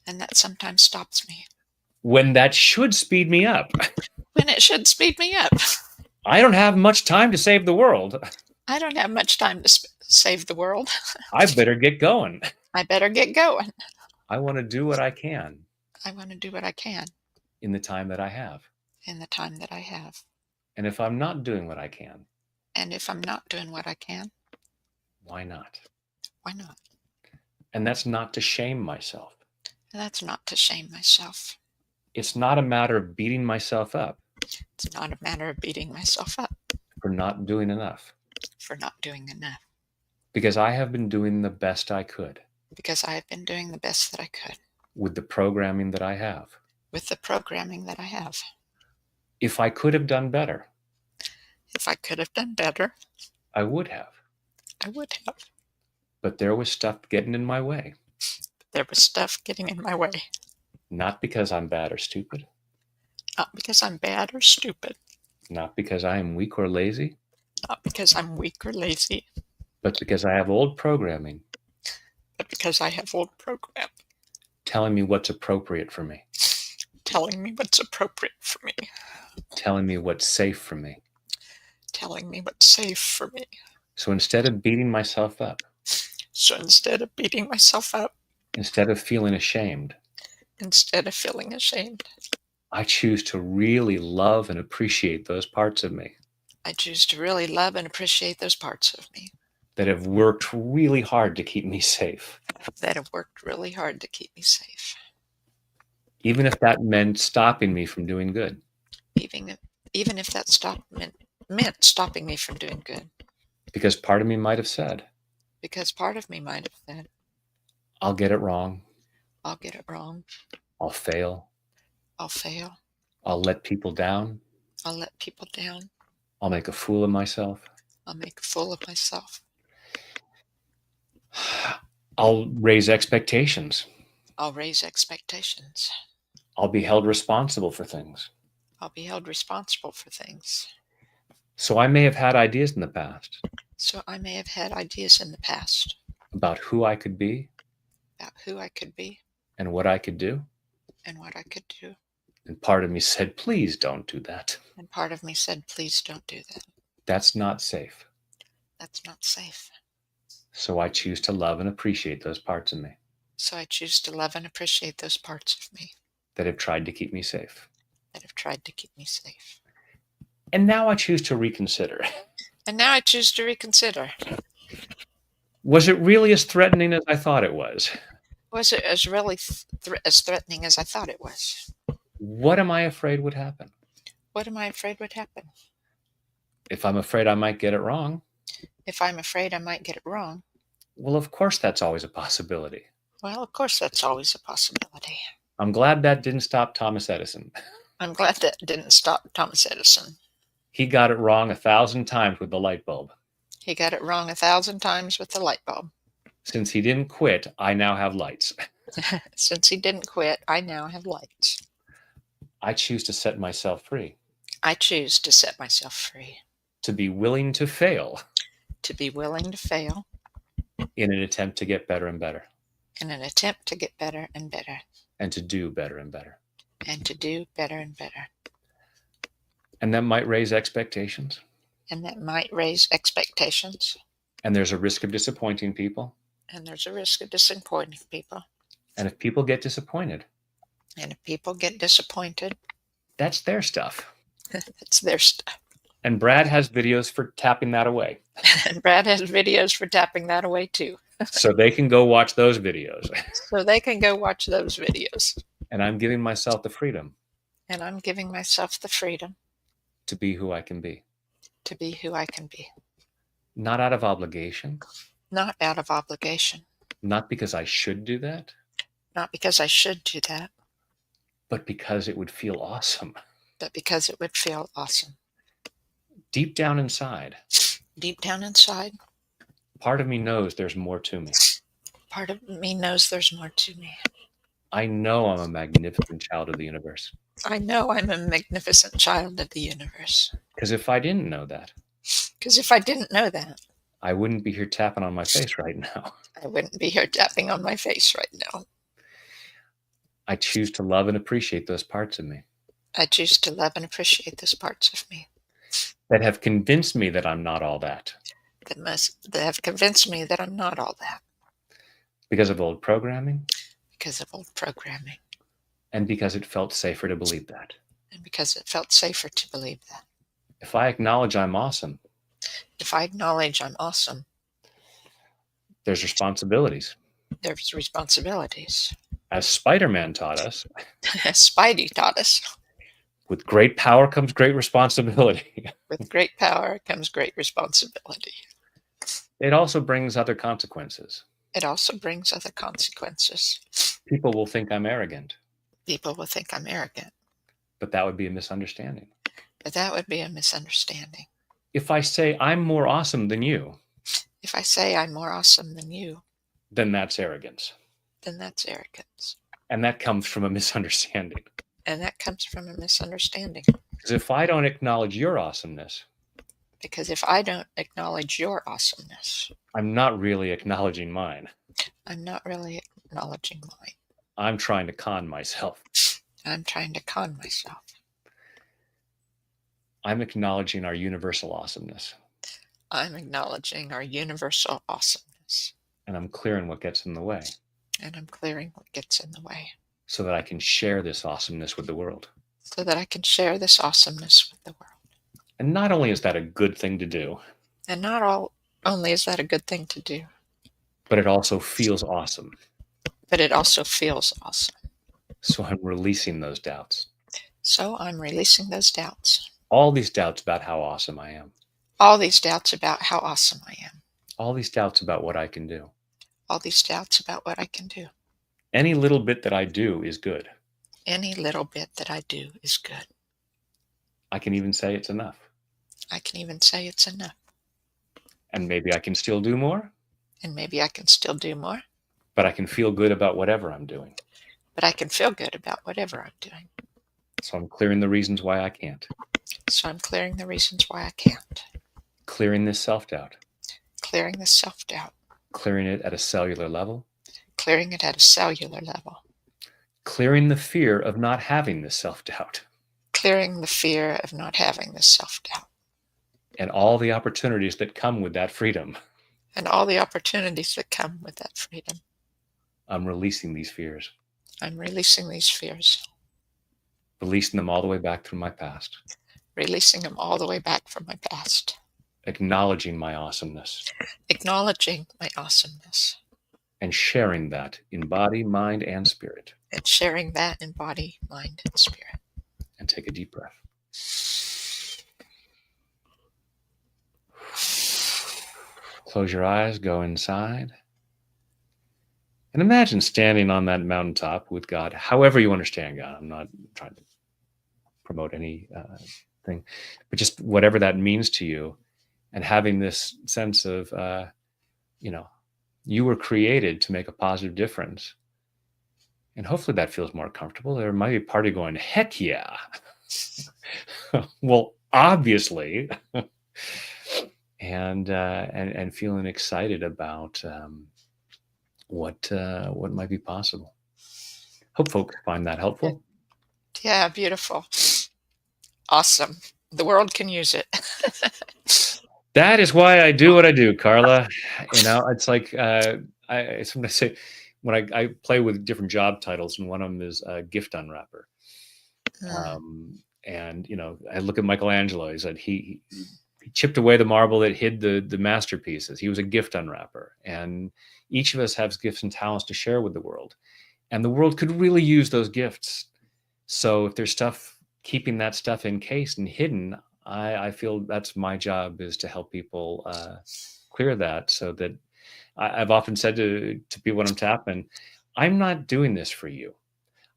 And that sometimes stops me. When that should speed me up. When it should speed me up. I don't have much time to save the world. I don't have much time to save the world. I better get going. I better get going. I want to do what I can I want to do what I can in the time that I have. in the time that I have. And if I'm not doing what I can, And if I'm not doing what I can, why not? why not? And that's not to shame myself. And that's not to shame myself. It's not a matter of beating myself up It's not a matter of beating myself up for not doing enough. for not doing enough. Because I have been doing the best I could Because I have been doing the best that I could with the programming that I have. with the programming that I have. If I could have done better, If I could have done better, I would have. I would have. But there was stuff getting in my way. There was stuff getting in my way. Not because I'm bad or stupid. Not because I'm bad or stupid. Not because I am weak or lazy. Not because I'm weak or lazy. But because I have old programming But because I have old program telling me what's appropriate for me. telling me what's appropriate for me. Telling me what's safe for me. Telling me what's safe for me. So instead of beating myself up, So instead of beating myself up, instead of feeling ashamed, instead of feeling ashamed, I choose to really love and appreciate those parts of me I choose to really love and appreciate those parts of me that have worked really hard to keep me safe. that have worked really hard to keep me safe. Even if that meant stopping me from doing good. Even if that meant stopping me from doing good. Because part of me might have said, Because part of me might have said, I'll get it wrong. I'll get it wrong. I'll fail. I'll fail. I'll let people down. I'll let people down. I'll make a fool of myself. I'll make a fool of myself. I'll raise expectations. I'll raise expectations. I'll be held responsible for things. I'll be held responsible for things. So I may have had ideas in the past. So I may have had ideas in the past. about who I could be about who I could be and what I could do. and what I could do. And part of me said, please don't do that. And part of me said, please don't do that. That's not safe. That's not safe. So I choose to love and appreciate those parts of me So I choose to love and appreciate those parts of me that have tried to keep me safe. that have tried to keep me safe. And now I choose to reconsider. And now I choose to reconsider. Was it really as threatening as I thought it was? Was it as really as threatening as I thought it was? What am I afraid would happen? What am I afraid would happen? If I'm afraid I might get it wrong, If I'm afraid I might get it wrong, well, of course, that's always a possibility. well, of course, that's always a possibility. I'm glad that didn't stop Thomas Edison. I'm glad that didn't stop Thomas Edison. He got it wrong 1,000 times with the light bulb. He got it wrong 1,000 times with the light bulb. Since he didn't quit, I now have lights. Since he didn't quit, I now have lights. I choose to set myself free, I choose to set myself free, to be willing to fail to be willing to fail in an attempt to get better and better, in an attempt to get better and better, and to do better and better. and to do better and better. And that might raise expectations. And that might raise expectations. And there's a risk of disappointing people. And there's a risk of disappointing people. And if people get disappointed, And if people get disappointed, that's their stuff. it's their stuff. And Brad has videos for tapping that away. And Brad has videos for tapping that away too. So they can go watch those videos. So they can go watch those videos. And I'm giving myself the freedom And I'm giving myself the freedom to be who I can be. to be who I can be. Not out of obligation, Not out of obligation. not because I should do that, Not because I should do that, but because it would feel awesome. but because it would feel awesome. Deep down inside, Deep down inside, part of me knows there's more to me. part of me knows there's more to me. I know I'm a magnificent child of the universe. I know I'm a magnificent child of the universe. Because if I didn't know that, Because if I didn't know that, I wouldn't be here tapping on my face right now. I wouldn't be here tapping on my face right now. I choose to love and appreciate those parts of me I choose to love and appreciate those parts of me that have convinced me that I'm not all that that have convinced me that I'm not all that because of old programming because of old programming and because it felt safer to believe that. and because it felt safer to believe that. If I acknowledge I'm awesome, If I acknowledge I'm awesome, there's responsibilities. there's responsibilities. As Spider-Man taught us, As Spidey taught us, with great power comes great responsibility. with great power comes great responsibility. It also brings other consequences. It also brings other consequences. People will think I'm arrogant, People will think I'm arrogant, but that would be a misunderstanding. but that would be a misunderstanding. If I say I'm more awesome than you, If I say I'm more awesome than you, then that's arrogance. then that's arrogance. And that comes from a misunderstanding. And that comes from a misunderstanding. Because if I don't acknowledge your awesomeness, Because if I don't acknowledge your awesomeness, I'm not really acknowledging mine. I'm not really acknowledging mine. I'm trying to con myself. I'm trying to con myself. I'm acknowledging our universal awesomeness. I'm acknowledging our universal awesomeness. And I'm clearing what gets in the way And I'm clearing what gets in the way so that I can share this awesomeness with the world. so that I can share this awesomeness with the world. And not only is that a good thing to do, And not only is that a good thing to do, but it also feels awesome. but it also feels awesome. So I'm releasing those doubts. So I'm releasing those doubts. All these doubts about how awesome I am. All these doubts about how awesome I am. All these doubts about what I can do. All these doubts about what I can do. Any little bit that I do is good. Any little bit that I do is good. I can even say it's enough. I can even say it's enough. And maybe I can still do more, And maybe I can still do more, but I can feel good about whatever I'm doing. but I can feel good about whatever I'm doing. So I'm clearing the reasons why I can't. So I'm clearing the reasons why I can't. Clearing this self-doubt. Clearing the self-doubt. clearing it at a cellular level, clearing it at a cellular level, clearing the fear of not having this self-doubt, clearing the fear of not having this self-doubt, and all the opportunities that come with that freedom. and all the opportunities that come with that freedom. I'm releasing these fears, I'm releasing these fears, releasing them all the way back through my past, releasing them all the way back from my past, acknowledging my awesomeness, acknowledging my awesomeness, and sharing that in body, mind, and spirit. and sharing that in body, mind, and spirit. And take a deep breath. Close your eyes, go inside. And imagine standing on that mountaintop with God, however you understand God. I'm not trying to promote any thing, but just whatever that means to you, and having this sense of, you were created to make a positive difference. And hopefully that feels more comfortable. There might be a part of you going, heck yeah. Well, obviously. and feeling excited about what might be possible. Hope folks find that helpful. Yeah, beautiful. Awesome. The world can use it. That is why I do what I do, Carla. It's like I sometimes say when I play with different job titles, and one of them is gift unwrapper. And I look at Michelangelo. He said he chipped away the marble that hid the masterpieces. He was a gift unwrapper, and each of us has gifts and talents to share with the world, and the world could really use those gifts. So if there's stuff keeping that stuff encased and hidden, I feel that's my job, is to help people clear that, so that I've often said to people when I'm tapping, I'm not doing this for you.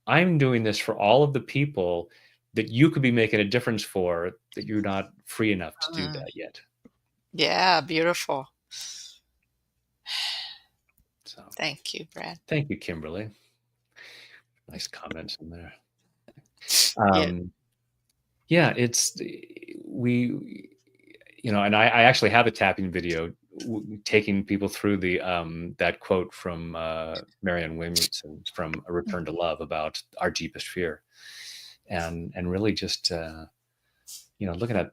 I'm doing this for all of the people that you could be making a difference for, that you're not free enough to do that yet. Yeah, beautiful. So thank you, Brad. Thank you, Kimberly. Nice comments in there. Yeah, it's we, and I actually have a tapping video taking people through the that quote from Marianne Williamson from A Return to Love about our deepest fear, and really just looking at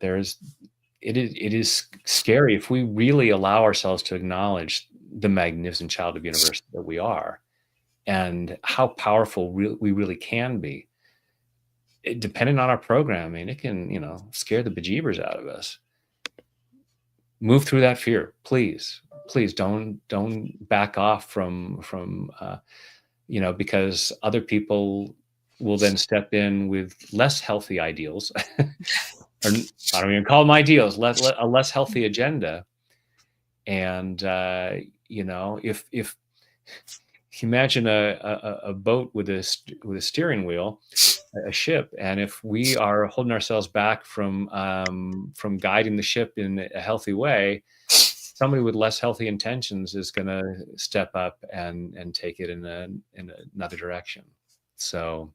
it is scary if we really allow ourselves to acknowledge the magnificent child of universe that we are, and how powerful we really can be. Depending on our programming, it can scare the bejeebers out of us. Move through that fear, please don't back off from because other people will then step in with less healthy ideals or I don't even call them ideals, a less healthy agenda. And if you imagine a boat with a steering wheel, a ship, and if we are holding ourselves back from guiding the ship in a healthy way, somebody with less healthy intentions is going to step up and take it in another direction. So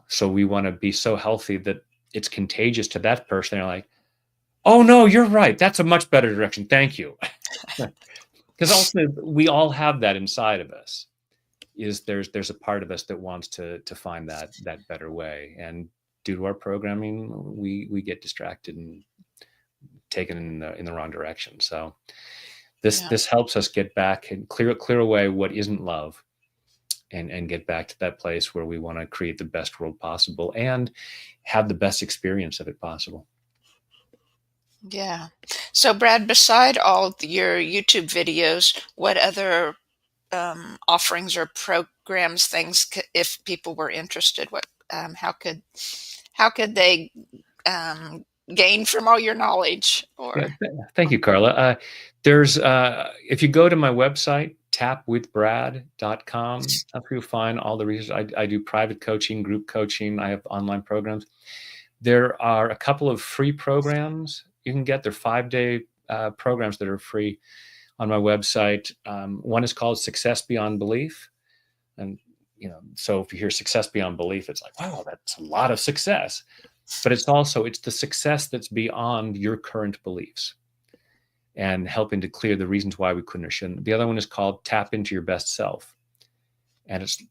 so we want to be so healthy that it's contagious to that person. They're like, oh no, you're right, that's a much better direction, thank you. Because ultimately we all have that inside of us. There's a part of us that wants to find that better way, and due to our programming, we get distracted and taken in the wrong direction. So this helps us get back and clear away what isn't love, and get back to that place where we want to create the best world possible and have the best experience of it possible. Yeah. So, Brad, beside all your YouTube videos, what other offerings or programs, things, if people were interested, how could they gain from all your knowledge? Or Thank you, Carla. There's if you go to my website, tapwithbrad.com, that's where you'll find all the resources. I do private coaching, group coaching. I have online programs. There are a couple of free programs you can get. They're 5-day programs that are free on my website. One is called Success Beyond Belief. And, so if you hear success beyond belief, it's like, wow, that's a lot of success. But it's the success that's beyond your current beliefs. and helping to clear the reasons why we couldn't or shouldn't. The other one is called Tap into Your Best Self. And it's,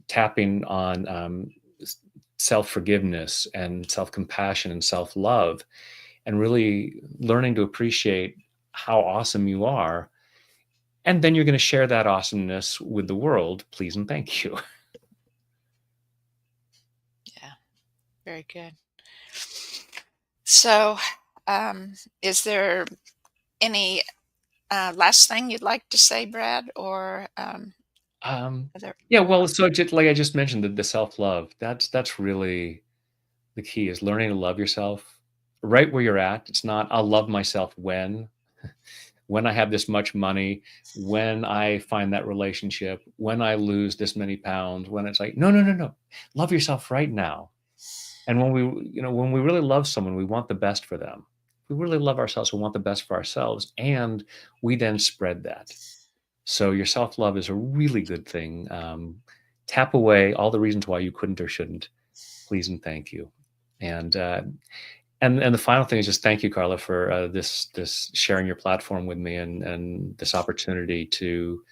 tapping on self-forgiveness and self-compassion and self-love, and really learning to appreciate how awesome you are. And then you're going to share that awesomeness with the world. Please and thank you. Yeah, very good. So, is there any last thing you'd like to say, Brad, or Um, other? yeah, well, so just like I just mentioned, the self-love, that's really the key, is learning to love yourself right where you're at. It's not, I'll love myself when I have this much money, when I find that relationship, when I lose this many pounds, when it's like, no, no, no, no. Love yourself right now. And when we really love someone, we want the best for them. We really love ourselves, we want the best for ourselves. And we then spread that. So your self-love is a really good thing. Tap away all the reasons why you couldn't or shouldn't. Please and thank you. And and the final thing is just thank you, Carla, for this sharing your platform with me, and this opportunity to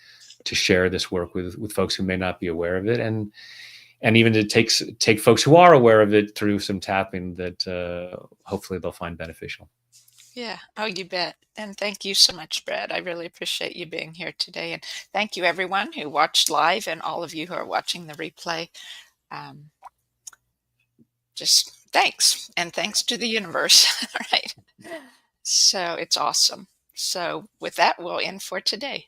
share this work with folks who may not be aware of it, and even to take folks who are aware of it through some tapping that hopefully they'll find beneficial. Yeah. Oh, you bet. And thank you so much, Brad. I really appreciate you being here today. And thank you, everyone who watched live and all of you who are watching the replay. Um, just thanks. And thanks to the universe. All right. So it's awesome. So with that, we'll end for today.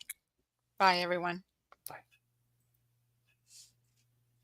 Bye, everyone.